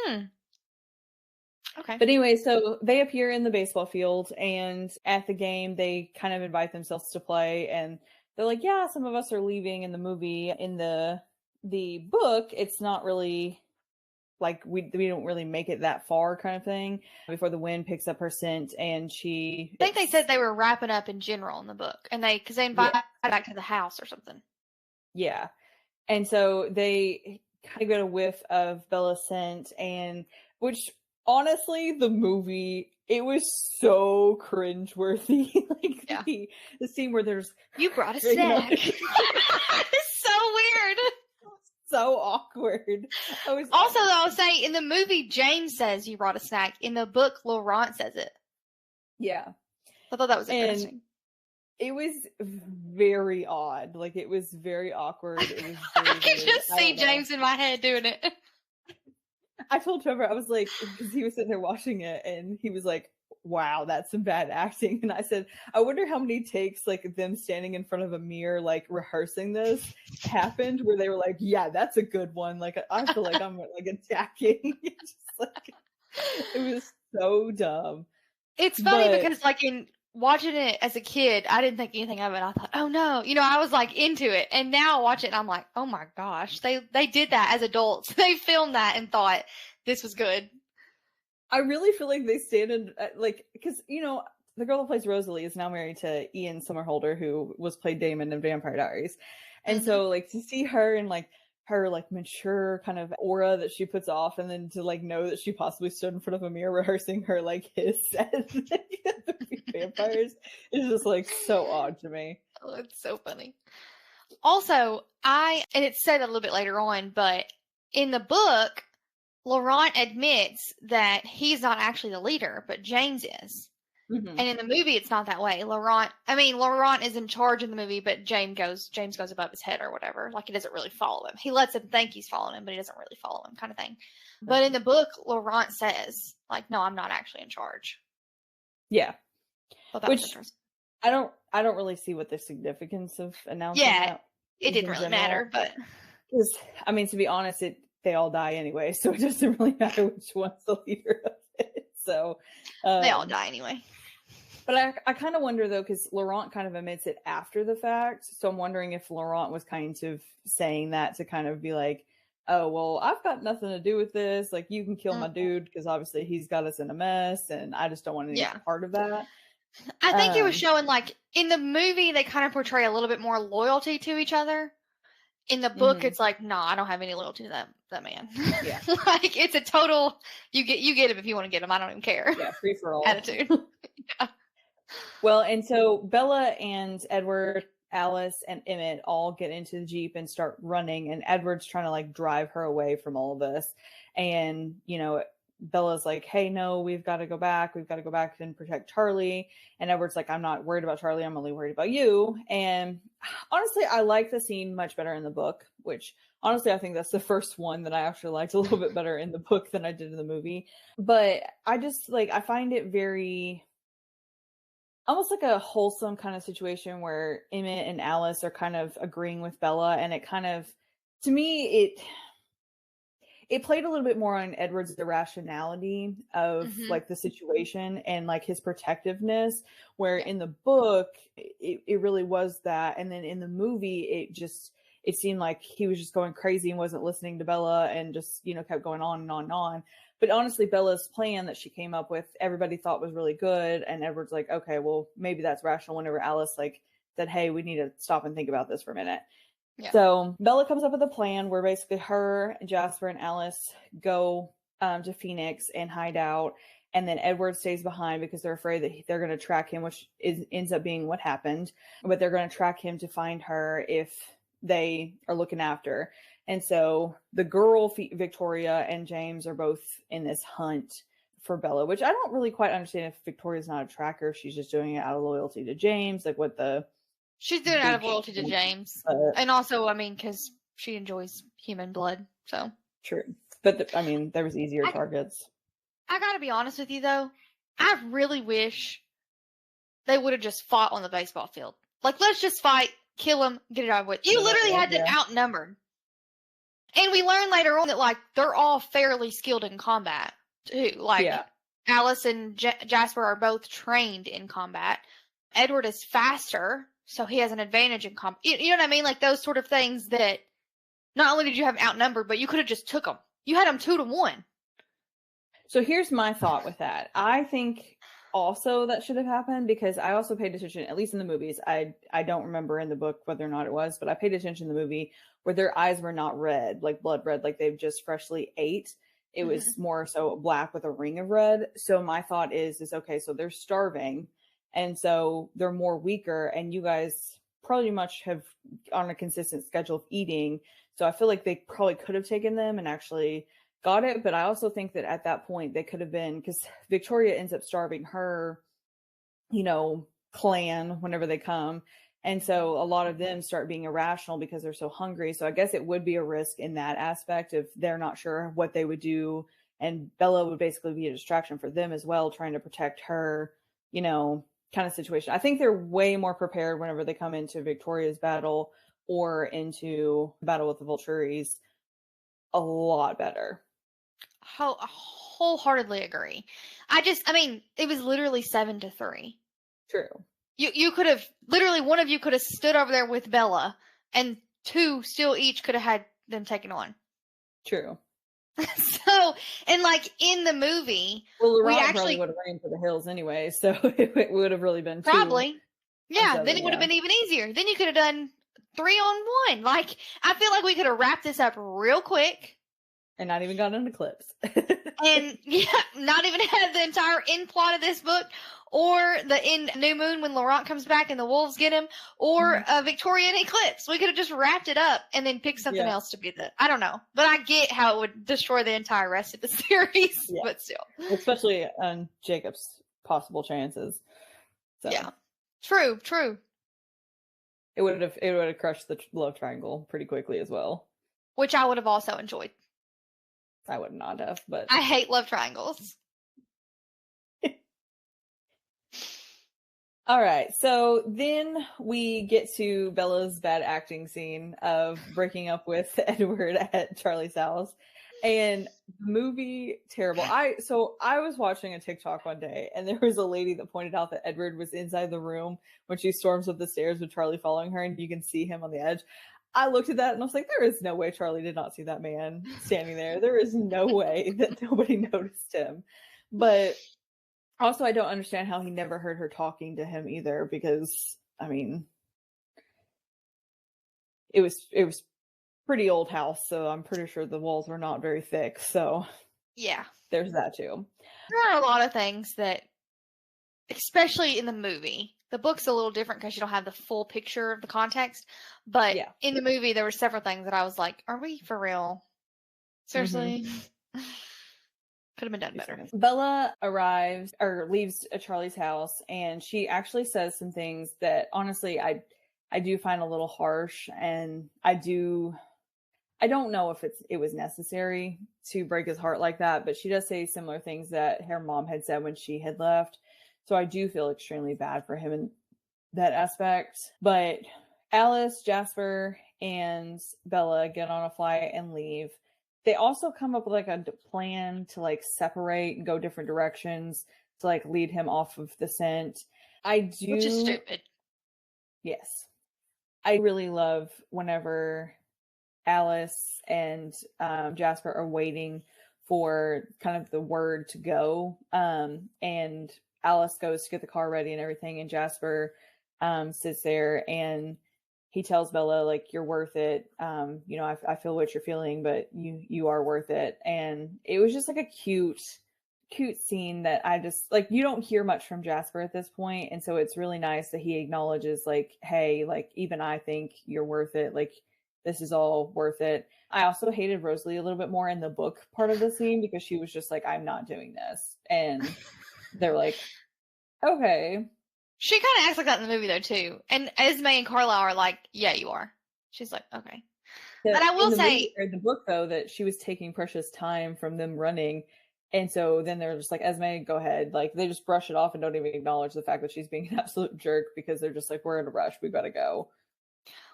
Okay. But anyway, so they appear in the baseball field, and at the game, they kind of invite themselves to play, and they're like, "Yeah, some of us are leaving." In the movie, in the book, it's not really. Like we don't really make it that far, kind of thing, before the wind picks up her scent, and I think they said they were wrapping up in general in the book, and because they invited her back to the house or something. Yeah, and so they kind of get a whiff of Bella's scent, and which honestly, the movie, it was so cringeworthy. Like the scene where there's you brought a snack. It's so weird. So awkward. I'll say in the movie, James says you brought a snack. In the book, Laurent says it. Yeah. I thought that was interesting. It was very odd. Like, it was very awkward. It was I could just see James in my head doing it. I told Trevor, I was like, because he was sitting there watching it and he was like, wow, that's some bad acting. And I said, I wonder how many takes like them standing in front of a mirror, like rehearsing this happened where they were like, yeah, that's a good one. Like, I feel like I'm like attacking. Just like, it was so dumb. It's funny But because like in watching it as a kid, I didn't think anything of it. I thought, oh no, I was like into it. And now I watch it and I'm like, oh my gosh, they did that as adults. They filmed that and thought this was good. I really feel like they stand in like, because the girl that plays Rosalie is now married to Ian Somerhalder, who was played Damon in Vampire Diaries. And Mm-hmm. so like to see her and like her like mature kind of aura that she puts off, and then to like know that she possibly stood in front of a mirror rehearsing her like hiss at the vampires is just like so odd to me. Oh, it's so funny. Also, and it's said a little bit later on, but in the book, Laurent admits that he's not actually the leader, but James is. Mm-hmm. And in the movie, it's not that way. Laurent is in charge in the movie, but James goes above his head or whatever. Like, he doesn't really follow him. He lets him think he's following him, but he doesn't really follow him, kind of thing. But in the book, Laurent says, like, no, I'm not actually in charge. Yeah. Well, that was interesting. I don't really see what the significance of announcing that. It didn't really matter, but because I mean, to be honest, they all die anyway, so it doesn't really matter which one's the leader of it. So they all die anyway. But I kind of wonder though, because Laurent kind of admits it after the fact, so I'm wondering if Laurent was kind of saying that to kind of be like, oh well, I've got nothing to do with this. Like, you can kill my dude because obviously he's got us in a mess, and I just don't want any part of that. I think it was showing, like, in the movie, they kind of portray a little bit more loyalty to each other. In the book, it's like, no, I don't have any loyalty to that man. Yeah. Like, it's a total, you get him if you want to get him. I don't even care. Yeah, free for all attitude. Yeah. Well, and so Bella and Edward, Alice, and Emmett all get into the Jeep and start running, and Edward's trying to like drive her away from all of this. And, Bella's like, hey, no, we've got to go back and protect Charlie. And Edward's like, I'm not worried about Charlie. I'm only worried about you. And honestly, I like the scene much better in the book, which honestly, I think that's the first one that I actually liked a little bit better in the book than I did in the movie. But I just like, I find it very almost like a wholesome kind of situation where Emmett and Alice are kind of agreeing with Bella. And it kind of, to me, it played a little bit more on Edward's irrationality of like the situation and like his protectiveness, where in the book it really was that. And then in the movie, it seemed like he was just going crazy and wasn't listening to Bella and just, kept going on and on and on. But honestly, Bella's plan that she came up with, everybody thought was really good. And Edward's like, okay, well, maybe that's rational, whenever Alice like said, hey, we need to stop and think about this for a minute. Yeah. So Bella comes up with a plan where basically her, Jasper, and Alice go to Phoenix and hide out. And then Edward stays behind because they're afraid that they're going to track him, which ends up being what happened. But they're going to track him to find her if they are looking after. And so the girl, Victoria, and James are both in this hunt for Bella, which I don't really quite understand if Victoria's not a tracker. She's just doing it out of loyalty to James. Like, what the... She's doing it out of loyalty to James. And also, I mean, because she enjoys human blood, so. True. But, there was easier targets. I gotta be honest with you, though. I really wish they would have just fought on the baseball field. Like, let's just fight, kill them, get it over with. You literally had them outnumbered. And we learn later on that, like, they're all fairly skilled in combat, too. Like, Alice and Jasper are both trained in combat. Edward is faster, so he has an advantage in combat. You know what I mean? Like, those sort of things that not only did you have them outnumbered, but you could have just took them. You had them 2-1. So here's my thought with that. I think also that should have happened because I also paid attention, at least in the movies. I don't remember in the book whether or not it was, but I paid attention in the movie where their eyes were not red, like blood red, like they've just freshly ate. It was more so black with a ring of red. So my thought is okay, so they're starving. And so they're more weaker, and you guys probably much have on a consistent schedule of eating. So I feel like they probably could have taken them and actually got it. But I also think that at that point they could have been, because Victoria ends up starving her, clan whenever they come. And so a lot of them start being irrational because they're so hungry. So I guess it would be a risk in that aspect if they're not sure what they would do and Bella would basically be a distraction for them as well, trying to protect her, you know, kind of situation. I think they're way more prepared whenever they come into Victoria's battle or into battle with the Volturi's. A lot better. Wholeheartedly agree. I mean, it was literally 7-3. True. You could have, literally one of you could have stood over there with Bella, and two still each could have had them taken on. True. So, and like in the movie, well, we Laurent actually probably would have ran for the hills anyway, so it would have really been probably, yeah. Then it would have yeah. been even easier. Then you could have done 3-on-1. Like, I feel like we could have wrapped this up real quick. And not even got an eclipse. And yeah, not even had the entire end plot of this book, or the end New Moon when Laurent comes back and the wolves get him, or a Victorian eclipse. We could have just wrapped it up and then picked something else to be I don't know. But I get how it would destroy the entire rest of the series, but still. Especially on Jacob's possible chances. So. Yeah. True. It would have crushed the love triangle pretty quickly as well. Which I would have also enjoyed. I would not have, but I hate love triangles. All right, so then we get to Bella's bad acting scene of breaking up with Edward at Charlie's house, and the movie terrible. I was watching a TikTok one day, and there was a lady that pointed out that Edward was inside the room when she storms up the stairs with Charlie following her, and you can see him on the edge. I looked at that and I was like, there is no way Charlie did not see that man standing there. There is no way that nobody noticed him. But also, I don't understand how he never heard her talking to him either, because, I mean, it was pretty old house, so I'm pretty sure the walls were not very thick. So yeah, there's that too. There are a lot of things that, especially in the movie, the book's a little different because you don't have the full picture of the context. But in the movie, there were several things that I was like, are we for real? Seriously? Mm-hmm. Could have been done better. Bella arrives or leaves Charlie's house, and she actually says some things that honestly I do find a little harsh, and I don't know if it was necessary to break his heart like that, but she does say similar things that her mom had said when she had left. So I do feel extremely bad for him in that aspect. But Alice, Jasper, and Bella get on a flight and leave. They also come up with like a plan to like separate and go different directions to like lead him off of the scent. Which is stupid. Yes. I really love whenever Alice and Jasper are waiting for kind of the word to go. And Alice goes to get the car ready and everything, and Jasper sits there and he tells Bella, like, you're worth it. You know, I feel what you're feeling, but you are worth it. And it was just like a cute scene that I just, like, you don't hear much from Jasper at this point. And so it's really nice that he acknowledges, like, hey, like, even I think you're worth it. Like, this is all worth it. I also hated Rosalie a little bit more in the book part of the scene because she was just like, I'm not doing this. And they're like, okay. She kind of acts like that in the movie, though, too. And Esme and Carlisle are like, yeah, you are. She's like, okay. And I will say... in the book, though, that she was taking precious time from them running. And so then they're just like, Esme, go ahead. Like, they just brush it off and don't even acknowledge the fact that she's being an absolute jerk because they're just like, we're in a rush. We gotta go.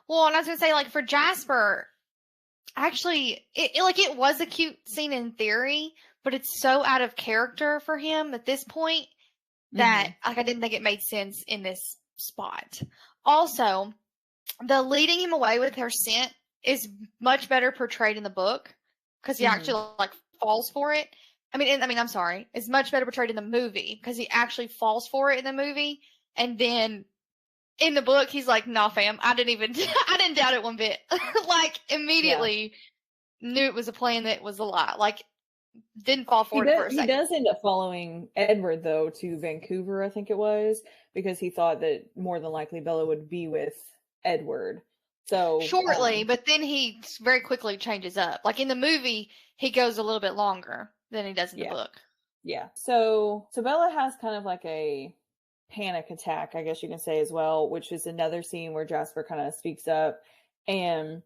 Well, and I was going to say, like, for Jasper, actually, it was a cute scene in theory, but it's so out of character for him at this point that like I didn't think it made sense in this spot. Also, the leading him away with her scent is much better portrayed in the book because he actually like falls for it. I'm sorry, it's much better portrayed in the movie because he actually falls for it in the movie, and then in the book he's like, "Nah, fam, I didn't doubt it one bit." Like immediately knew it was a plan that was a lie. Like. Didn't fall for it for a second. He does end up following Edward, though, to Vancouver, I think it was, because he thought that more than likely Bella would be with Edward. So shortly, but then he very quickly changes up. Like in the movie, he goes a little bit longer than he does in the book. Yeah. So Bella has kind of like a panic attack, I guess you can say as well, which is another scene where Jasper kind of speaks up, and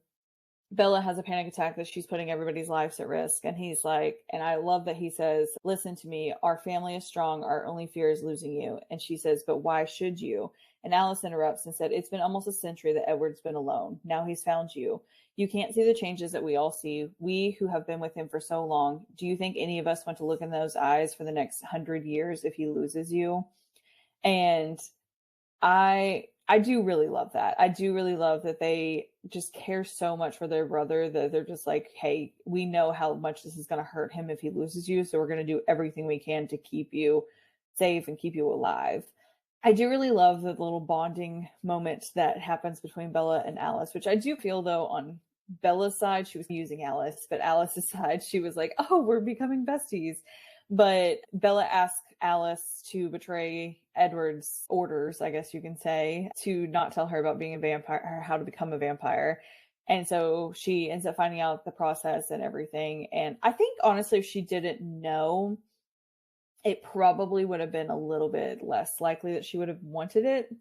Bella has a panic attack that she's putting everybody's lives at risk. And he's like, and I love that he says, listen to me, our family is strong. Our only fear is losing you. And she says, but why should you? And Alice interrupts and said, it's been almost a century that Edward's been alone. Now he's found you. You can't see the changes that we all see. We who have been with him for so long. Do you think any of us want to look in those eyes for the next 100 years if he loses you? And I do really love that. I do really love that they just care so much for their brother that they're just like, hey, we know how much this is going to hurt him if he loses you, so we're going to do everything we can to keep you safe and keep you alive. I do really love the little bonding moment that happens between Bella and Alice, which I do feel though on Bella's side, she was using Alice, but Alice's side, she was like, oh, we're becoming besties. But Bella asked Alice to betray Edward's orders, I guess you can say, to not tell her about being a vampire or how to become a vampire. And so she ends up finding out the process and everything. And I think honestly, if she didn't know, it probably would have been a little bit less likely that she would have wanted it.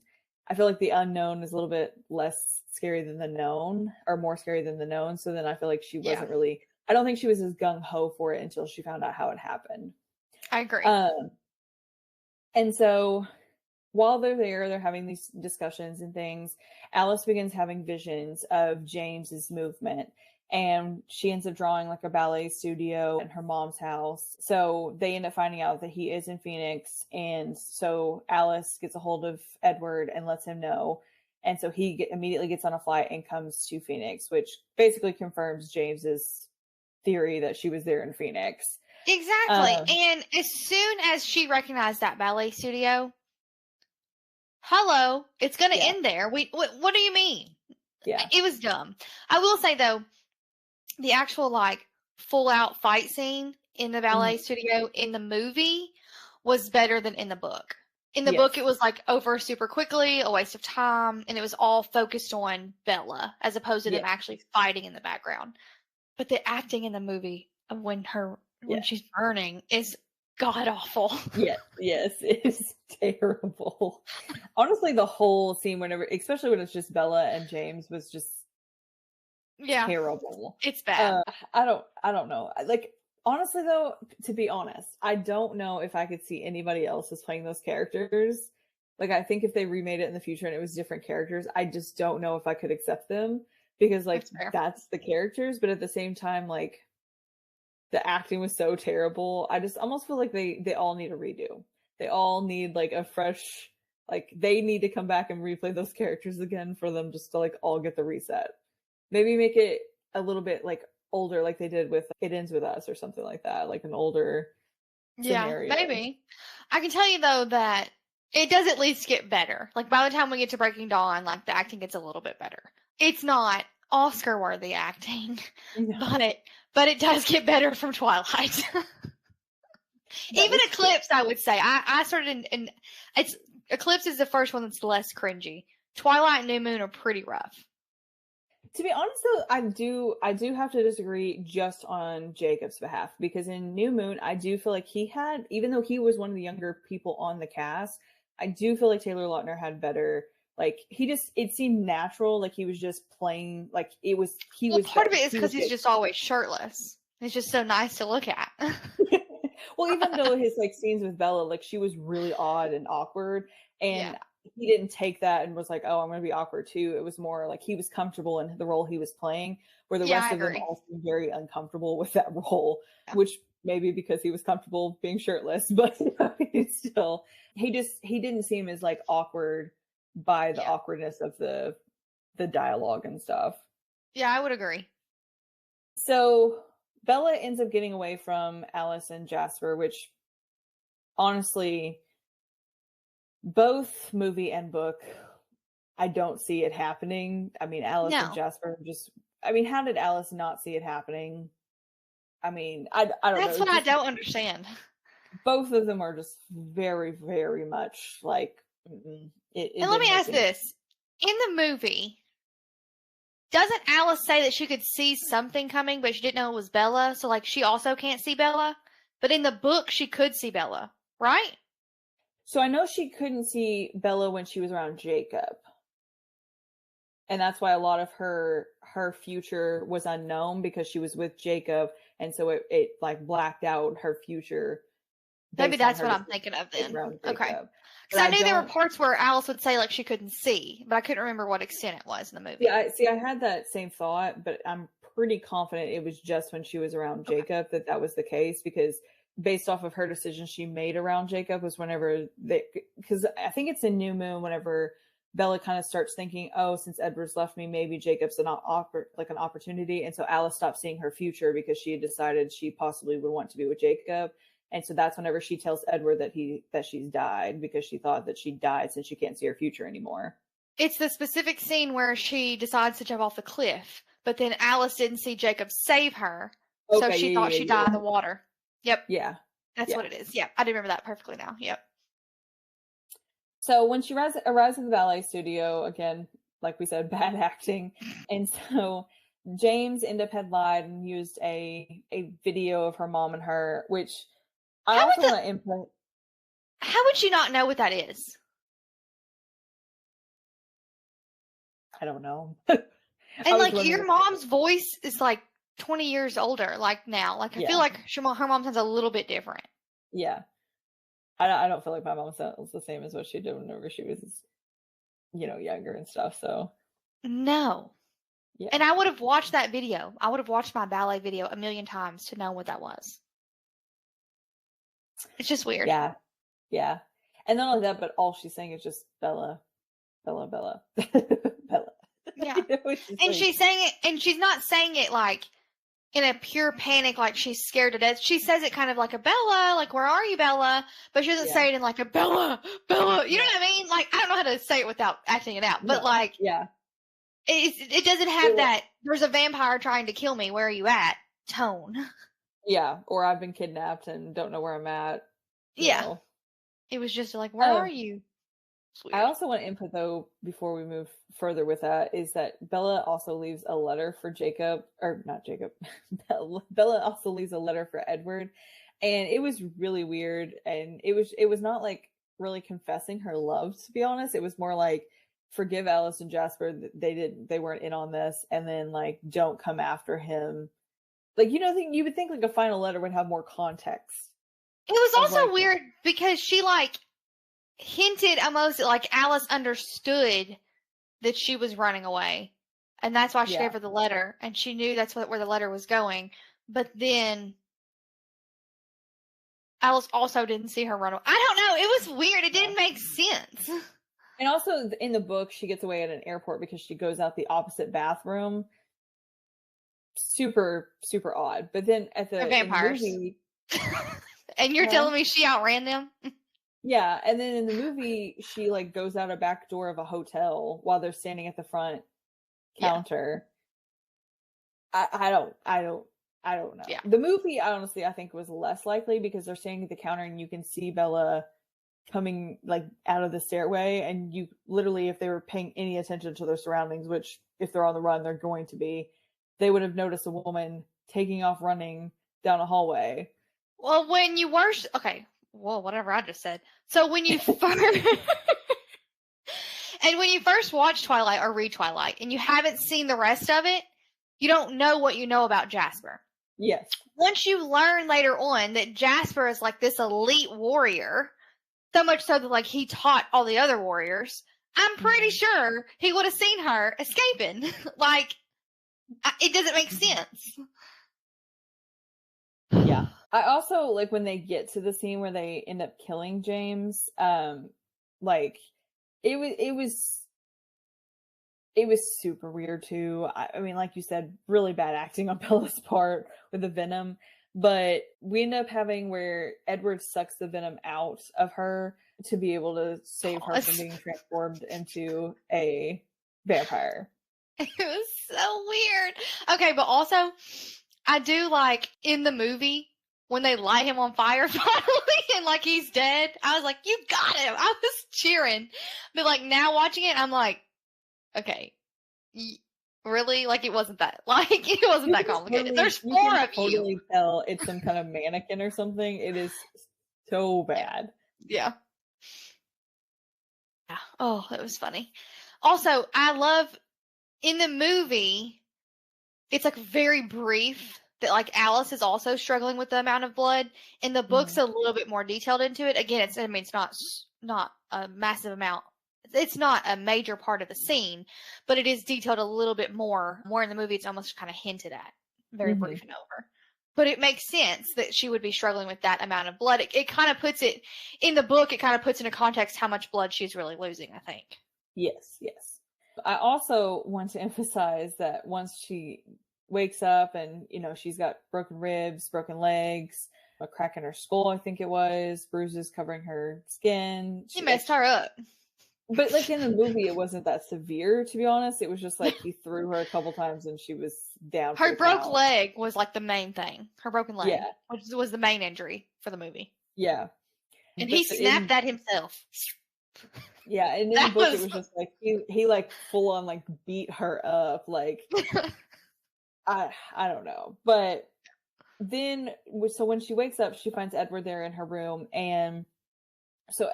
I feel like the unknown is a little bit less scary than the known, or more scary than the known. So then I feel like she wasn't really, I don't think she was as gung-ho for it until she found out how it happened. I agree. And so while they're there, they're having these discussions and things. Alice begins having visions of James's movement, and she ends up drawing like a ballet studio in her mom's house. So they end up finding out that he is in Phoenix. And so Alice gets a hold of Edward and lets him know. And so he immediately gets on a flight and comes to Phoenix, which basically confirms James's theory that she was there in Phoenix. Exactly. And as soon as she recognized that ballet studio, hello, it's going to end there. What do you mean? Yeah. It was dumb. I will say, though, the actual, like, full-out fight scene in the ballet studio in the movie was better than in the book. In the book, it was, like, over super quickly, a waste of time, and it was all focused on Bella as opposed to them actually fighting in the background. But the acting in the movie of when she's burning is god-awful. Yes, it's terrible. Honestly, the whole scene, whenever, especially when it's just Bella and James, was just terrible. It's bad. I don't know. Like, honestly though, to be honest, I don't know if I could see anybody else as playing those characters. Like, I think if they remade it in the future and it was different characters, I just don't know if I could accept them, because like that's the characters, but at the same time, like, the acting was so terrible. I just almost feel like they all need a redo. They all need like a fresh, like, they need to come back and replay those characters again for them just to like all get the reset. Maybe make it a little bit like older, like they did with It Ends With Us or something like that, like an older scenario. Maybe. I can tell you though that it does at least get better. Like, by the time we get to Breaking Dawn, like, the acting gets a little bit better. It's not Oscar-worthy acting, but it does get better from Twilight. Even Eclipse, I would say. I started in Eclipse is the first one that's less cringy. Twilight and New Moon are pretty rough. To be honest though, I do have to disagree just on Jacob's behalf, because in New Moon, I do feel like he had, even though he was one of the younger people on the cast, I do feel like Taylor Lautner had better, like, it seemed natural, like he was just playing, like Part of it is because he's just always shirtless. It's just so nice to look at. Well, even though his like scenes with Bella, like, she was really odd and awkward, and he didn't take that and was like, oh, I'm going to be awkward too. It was more like he was comfortable in the role he was playing, where the rest of them all seemed very uncomfortable with that role, which maybe because he was comfortable being shirtless, but still, he didn't seem as like awkward by the awkwardness of the dialogue and stuff. Yeah, I would agree. So Bella ends up getting away from Alice and Jasper, which honestly, both movie and book, I don't see it happening. I mean, Alice and Jasper how did Alice not see it happening? I mean, I don't know. That's what I don't understand. Both of them are just very, very much like, and let me ask this. In the movie, doesn't Alice say that she could see something coming, but she didn't know it was Bella? So, like, she also can't see Bella? But in the book, she could see Bella, right? So I know she couldn't see Bella when she was around Jacob. And that's why a lot of her future was unknown, because she was with Jacob, and so it like blacked out her future. Maybe Based on that's her what I'm thinking of then. around Okay. Jacob. Because I knew there were parts where Alice would say like she couldn't see, but I couldn't remember what extent it was in the movie. Yeah, I had that same thought, but I'm pretty confident it was just when she was around Jacob that was the case, because based off of her decision she made around Jacob was whenever because I think it's in New Moon, whenever Bella kind of starts thinking, oh, since Edward's left me, maybe Jacob's an opportunity, and so Alice stopped seeing her future because she had decided she possibly would want to be with Jacob. And so that's whenever she tells Edward that she's died, because she thought that she died since she can't see her future anymore. It's the specific scene where she decides to jump off the cliff, but then Alice didn't see Jacob save her, so she thought she died in the water. Yep. Yeah. That's what it is. Yeah, I do remember that perfectly now. Yep. So when she arrives at the ballet studio, again, like we said, bad acting. And so James ended up had lied and used a video of her mom and her, which I also want to input. How would she not know what that is? I don't know. And like your mom's voice is like 20 years older, like now. Like I feel like her mom sounds a little bit different. Yeah. I don't feel like my mom sounds the same as what she did whenever she was, younger and stuff. So no. Yeah. And I would have watched that video. I would have watched my ballet video a million times to know what that was. It's just weird. Yeah. Yeah. And not only that, but all she's saying is just Bella, Bella, Bella, Bella. Yeah. And she's saying it, and she's not saying it like in a pure panic, like she's scared to death. She says it kind of like a Bella, like, where are you, Bella? But she doesn't say it in like a Bella, Bella. You know what I mean? Like, I don't know how to say it without acting it out. But like, it doesn't have that, there's a vampire trying to kill me, where are you at tone. Yeah. Or I've been kidnapped and don't know where I'm at. Yeah. Know. It was just like, where are you? I also want to input, though, before we move further with that, is that Bella also leaves a letter for Jacob, or not Jacob. Bella also leaves a letter for Edward, and it was really weird. And it was not like really confessing her love, to be honest. It was more like, forgive Alice and Jasper, they weren't in on this, and then like don't come after him. Like, you would think like a final letter would have more context. It was also weird because she like hinted almost like Alice understood that she was running away, and that's why she gave her the letter, and she knew that's where the letter was going. But then Alice also didn't see her run away. I don't know. It was weird. It didn't make sense. And also in the book, she gets away at an airport because she goes out the opposite bathroom. Super, super odd. But then at the vampires. Movie, and you're telling me she outran them? Yeah, and then in the movie, she like goes out a back door of a hotel while they're standing at the front counter. I don't know. Yeah. The movie, honestly, I think was less likely, because they're standing at the counter and you can see Bella coming like out of the stairway, and you literally, if they were paying any attention to their surroundings, which if they're on the run, they're going to be, they would have noticed a woman taking off running down a hallway. Well, when you were well, whatever I just said. So when you first and when you first watch Twilight or read Twilight and you haven't seen the rest of it, you don't know what you know about Jasper. Yes. Once you learn later on that Jasper is like this elite warrior, so much so that like he taught all the other warriors, I'm pretty sure he would have seen her escaping. Like, it doesn't make sense. Yeah. I also like when they get to the scene where they end up killing James, like it was super weird too. I mean, like you said, really bad acting on Bella's part with the venom, but we end up having where Edward sucks the venom out of her to be able to save her from being transformed into a vampire. It was so weird. Okay, but also I do like in the movie when they light him on fire finally and like he's dead, I was like, you got him. I was cheering. But like now watching it, I'm like, okay, really? Like it wasn't that complicated. There's four of you. You can tell it's some kind of mannequin or something. It is so bad. Yeah. Oh, that was funny. Also, I love in the movie, it's like very brief that like Alice is also struggling with the amount of blood. In the book's a little bit more detailed into it. Again, it's not a massive amount. It's not a major part of the scene, but it is detailed a little bit more. More in the movie, it's almost kind of hinted at, very brief and over. But it makes sense that she would be struggling with that amount of blood. It kind of puts it in the book. It kind of puts into context how much blood she's really losing, I think. Yes. I also want to emphasize that once she wakes up and, she's got broken ribs, broken legs, a crack in her skull, I think it was, bruises covering her skin. He messed her up. But like in the movie, it wasn't that severe, to be honest. It was just like he threw her a couple times and she was down. Her broke leg was like the main thing. Her broken leg, yeah, which was the main injury for the movie. Yeah, and he snapped that himself. Yeah, and in the book it was just like he like full on like beat her up, like I don't know, but then so when she wakes up, she finds Edward there in her room, and so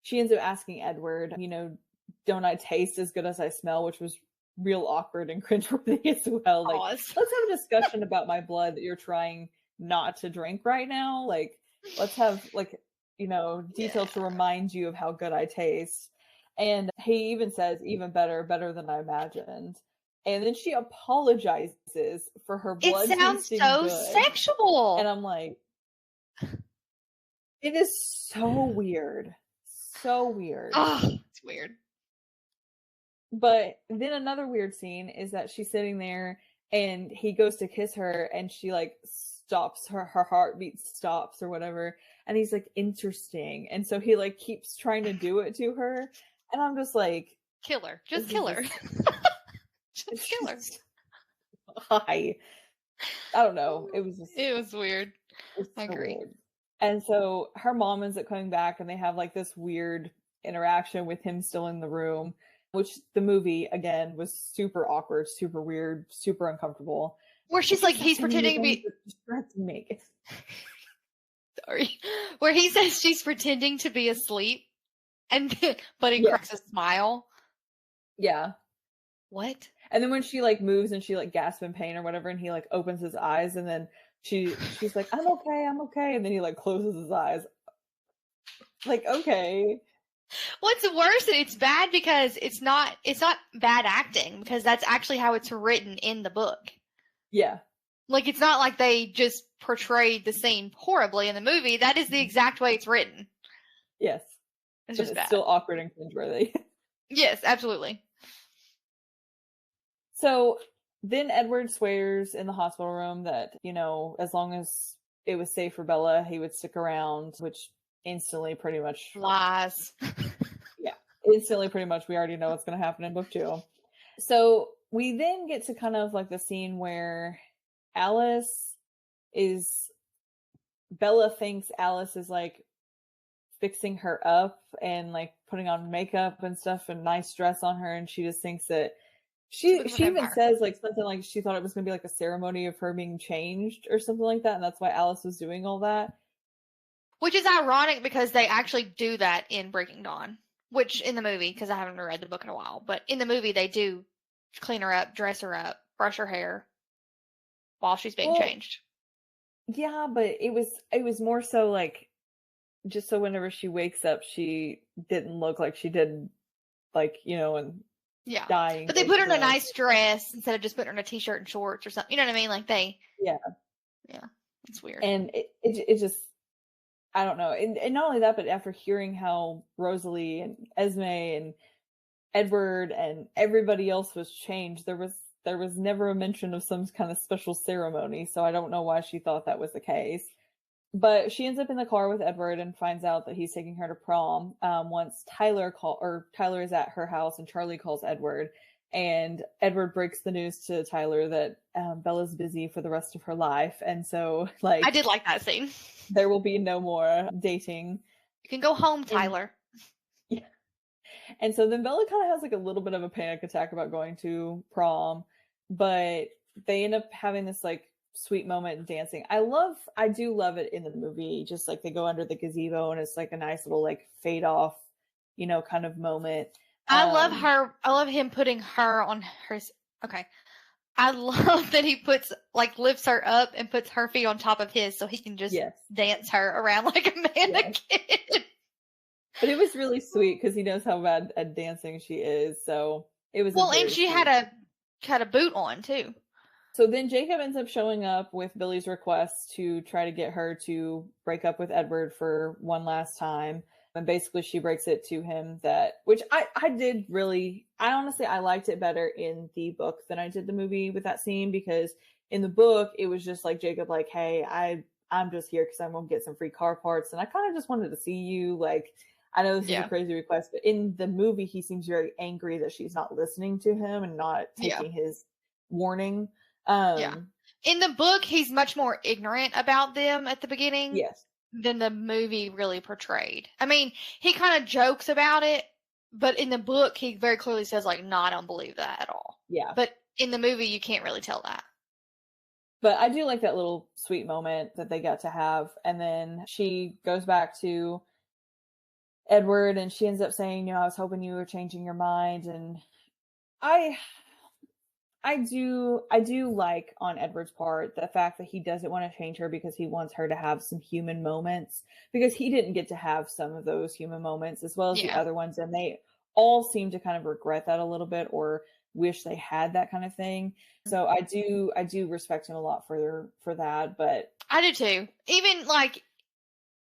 she ends up asking Edward, don't I taste as good as I smell, which was real awkward and cringeworthy as well. Like, let's have a discussion about my blood that you're trying not to drink right now. Like, let's have like, detail to remind you of how good I taste. And he even says, even better than I imagined. And then she apologizes for her blood. It sounds so sexual. And I'm like, it is so weird. So weird. Oh, it's weird. But then another weird scene is that she's sitting there and he goes to kiss her and she like stops, her heartbeat stops or whatever. And he's like, interesting. And so he like keeps trying to do it to her. And I'm just like, kill her. Just kill her. Just kill her. Hi. I don't know. It was weird. I agree. Weird. And so her mom ends up coming back and they have like this weird interaction with him still in the room, which the movie again was super awkward, super weird, super uncomfortable. Where she's like, he's pretending to be sorry. Where he says she's pretending to be asleep but he cracks a smile. Yeah. What? And then when she like moves and she like gasps in pain or whatever and he like opens his eyes and then she's like, I'm okay. And then he like closes his eyes. Like, okay. What's worse, it's bad because it's not bad acting, because that's actually how it's written in the book. Yeah. Like, it's not like they just portrayed the scene horribly in the movie. That is the exact way it's written. Yes. It's just bad. Still awkward and cringeworthy. Yes, absolutely. So then Edward swears in the hospital room that, as long as it was safe for Bella, he would stick around, which instantly pretty much lies. Yeah. Instantly pretty much we already know what's going to happen in book 2. So we then get to kind of like the scene where Bella thinks Alice is like fixing her up and like putting on makeup and stuff and nice dress on her, and she just thinks that she even says like something like she thought it was going to be like a ceremony of her being changed or something like that, and that's why Alice was doing all that. Which is ironic because they actually do that in Breaking Dawn, which in the movie, because I haven't read the book in a while, but in the movie they do clean her up, dress her up, brush her hair while she's being changed. Yeah, but it was more so like just so whenever she wakes up, she didn't look like she did, like, and dying. But they put her in a nice dress instead of just putting her in a t-shirt and shorts or something. You know what I mean? Like they. Yeah. Yeah, it's weird. And it just, I don't know. And not only that, but after hearing how Rosalie and Esme and Edward and everybody else was changed, there was never a mention of some kind of special ceremony. So I don't know why she thought that was the case. But she ends up in the car with Edward and finds out that he's taking her to prom. Once Tyler is at her house and Charlie calls Edward, and Edward breaks the news to Tyler that Bella's busy for the rest of her life, and so like I did like that scene. There will be no more dating. You can go home, Tyler. Yeah. And so then Bella kind of has like a little bit of a panic attack about going to prom, but they end up having this like sweet moment and dancing. I do love it in the movie. Just like they go under the gazebo and it's like a nice little like fade off, kind of moment. I love her. I love him putting her on her. Okay. I love that he puts, like, lifts her up and puts her feet on top of his so he can just Yes. dance her around like a mannequin. Yes. But it was really sweet because he knows how bad at dancing she is. So it was well, and she sweet. had a boot on too. So then Jacob ends up showing up with Billy's request to try to get her to break up with Edward for one last time. And basically she breaks it to him that, which I honestly, I liked it better in the book than I did the movie with that scene, because in the book, it was just like Jacob, like, hey, I'm just here because I'm going to get some free car parts. And I kind of just wanted to see you. Like, I know this is a crazy request, but in the movie, he seems very angry that she's not listening to him and not taking his warning. In the book, he's much more ignorant about them at the beginning. Yes. Than the movie really portrayed. I mean, he kind of jokes about it, but in the book, he very clearly says, like, no, I don't believe that at all. Yeah. But in the movie, you can't really tell that. But I do like that little sweet moment that they got to have. And then she goes back to Edward and she ends up saying, I was hoping you were changing your mind. And I do like, on Edward's part, the fact that he doesn't want to change her because he wants her to have some human moments, because he didn't get to have some of those human moments as well as the other ones. And they all seem to kind of regret that a little bit or wish they had that kind of thing. So I do respect him a lot for that, but I do too.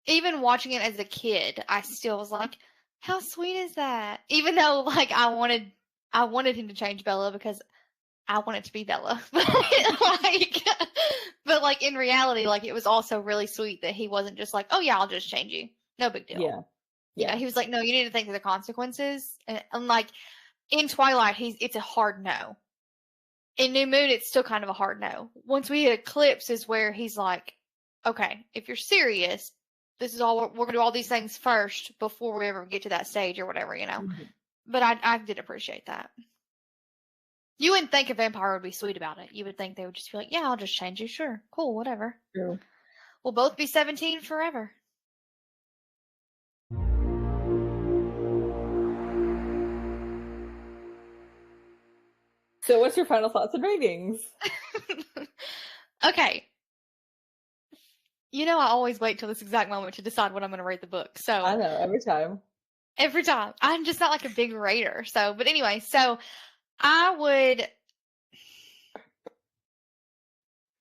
Even watching it as a kid, I still was like, how sweet is that? Even though, like, I wanted him to change Bella because I want it to be Bella. But like in reality, like, it was also really sweet that he wasn't just like, oh yeah, I'll just change you. No big deal. Yeah. He was like, no, you need to think of the consequences. And like in Twilight, it's a hard no. In New Moon, it's still kind of a hard no. Once we hit Eclipse is where he's like, okay, if you're serious, this is all, we're going to do all these things first before we ever get to that stage or whatever, Mm-hmm. But I did appreciate that. You wouldn't think a vampire would be sweet about it. You would think they would just be like, yeah, I'll just change you. Sure. Cool. Whatever. True. We'll both be 17 forever. So what's your final thoughts and ratings? Okay. I always wait till this exact moment to decide what I'm going to rate the book. So I know, every time. I'm just not like a big rater. So, but anyway, so I would.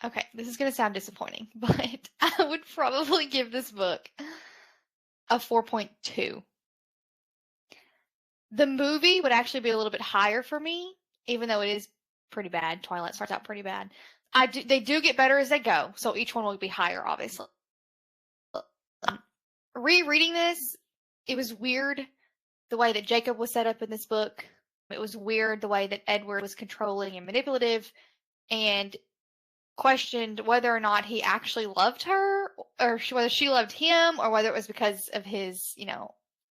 Okay, this is going to sound disappointing, but I would probably give this book a 4.2. The movie would actually be a little bit higher for me, even though it is pretty bad. Twilight starts out pretty bad. They do get better as they go, so each one will be higher, obviously. Rereading this, it was weird the way that Jacob was set up in this book. It was weird the way that Edward was controlling and manipulative, and questioned whether or not he actually loved her, or whether she loved him, or whether it was because of his,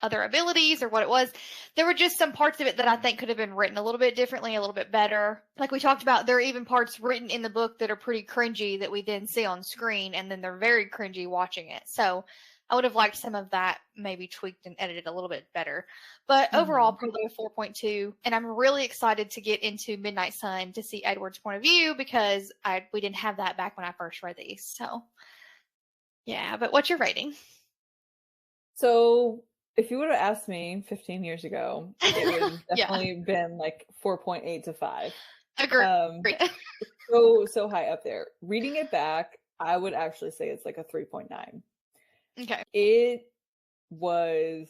other abilities or what it was. There were just some parts of it that I think could have been written a little bit differently, a little bit better. Like we talked about, there are even parts written in the book that are pretty cringy that we then see on screen, and then they're very cringy watching it. So I would have liked some of that maybe tweaked and edited a little bit better. But overall, probably a 4.2. And I'm really excited to get into Midnight Sun to see Edward's point of view, because we didn't have that back when I first read these. So, yeah. But what's your rating? So if you would have asked me 15 years ago, it would have definitely been like 4.8 to 5. Agreed. So high up there. Reading it back, I would actually say it's like a 3.9. Okay. It was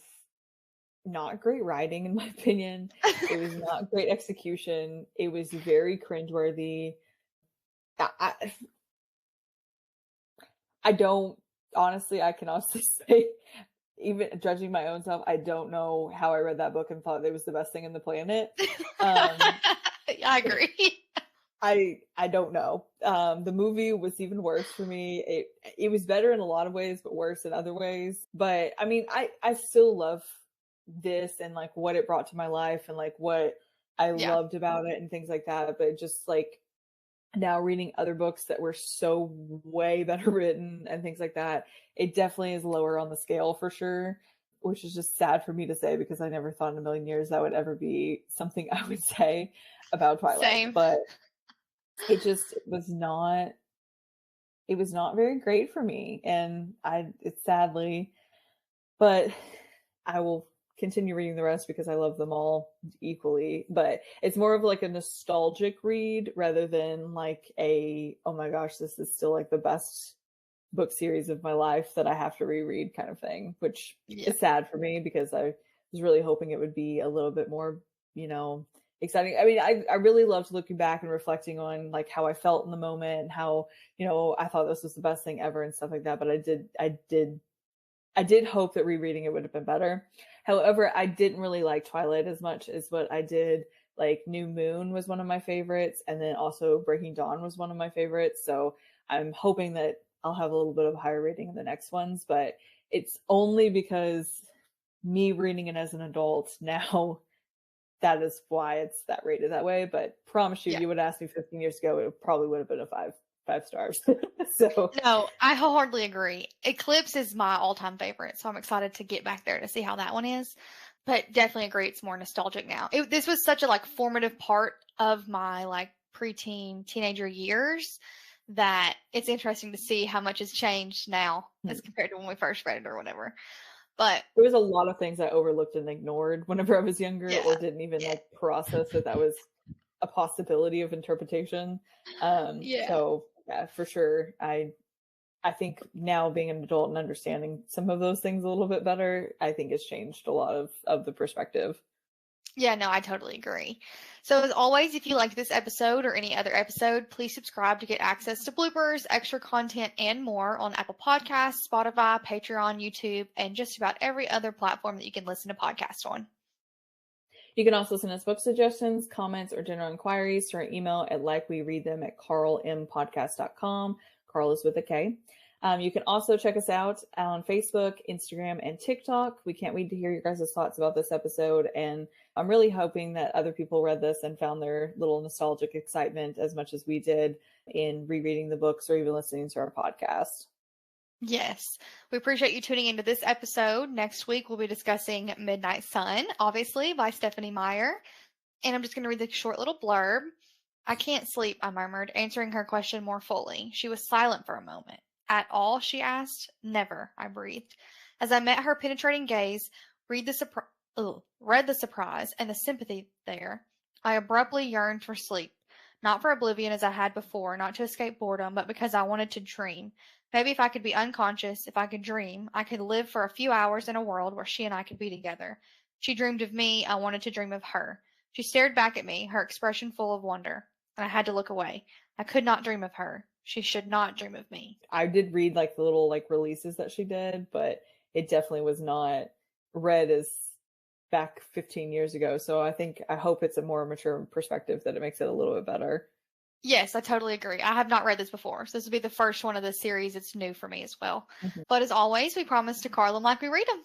not great writing, in my opinion. It was not great execution. It was very cringeworthy. I don't, honestly, I can honestly say, even judging my own self, I don't know how I read that book and thought it was the best thing in the planet. I agree. I don't know. The movie was even worse for me. It was better in a lot of ways, but worse in other ways. But I mean, I still love this and like what it brought to my life and like what I loved about it and things like that. But just like now reading other books that were so way better written and things like that, it definitely is lower on the scale for sure. which is just sad for me to say because I never thought in a million years that would ever be something I would say about Twilight. Same. But it just was not, it was not very great for me. And it's sadly, but I will continue reading the rest because I love them all equally. But it's more of like a nostalgic read rather than like oh my gosh, this is still like the best book series of my life that I have to reread kind of thing, which is sad for me because I was really hoping it would be a little bit more, exciting. I mean, I really loved looking back and reflecting on like how I felt in the moment and how, I thought this was the best thing ever and stuff like that. But I did hope that rereading it would have been better. However, I didn't really like Twilight as much as what I did. Like New Moon was one of my favorites, and then also Breaking Dawn was one of my favorites. So I'm hoping that I'll have a little bit of a higher rating in the next ones, but it's only because me reading it as an adult now, that is why it's that rated that way. But promise you, you would ask me 15 years ago, it probably would have been a five stars. So no, I wholeheartedly agree. Eclipse is my all-time favorite, so I'm excited to get back there to see how that one is. But definitely agree, it's more nostalgic now. This was such a like formative part of my like preteen, teenager years that it's interesting to see how much has changed now as compared to when we first read it or whatever. But there was a lot of things I overlooked and ignored whenever I was younger, or didn't even like process that was a possibility of interpretation. So yeah, for sure. I think now being an adult and understanding some of those things a little bit better, I think has changed a lot of the perspective. Yeah, no, I totally agree. So as always, if you liked this episode or any other episode, please subscribe to get access to bloopers, extra content, and more on Apple Podcasts, Spotify, Patreon, YouTube, and just about every other platform that you can listen to podcasts on. You can also send us book suggestions, comments, or general inquiries to our email at likewereadthem@karlempodcast.com. Karl is with a K. You can also check us out on Facebook, Instagram, and TikTok. We can't wait to hear your guys' thoughts about this episode. And I'm really hoping that other people read this and found their little nostalgic excitement as much as we did in rereading the books or even listening to our podcast. Yes. We appreciate you tuning into this episode. Next week, we'll be discussing Midnight Sun, obviously, by Stephanie Meyer. And I'm just going to read the short little blurb. I can't sleep, I murmured, answering her question more fully. She was silent for a moment. At all, she asked. Never, I breathed. As I met her penetrating gaze, read the surprise and the sympathy there, I abruptly yearned for sleep. Not for oblivion as I had before, not to escape boredom, but because I wanted to dream. Maybe if I could be unconscious, if I could dream, I could live for a few hours in a world where she and I could be together. She dreamed of me, I wanted to dream of her. She stared back at me, her expression full of wonder, and I had to look away. I could not dream of her. She should not dream of me. I did read like the little like releases that she did, but it definitely was not read as back 15 years ago. So I hope it's a more mature perspective that it makes it a little bit better. Yes, I totally agree. I have not read this before, so this will be the first one of the series. It's new for me as well. Mm-hmm. But as always, we promise to Karl and like we read them.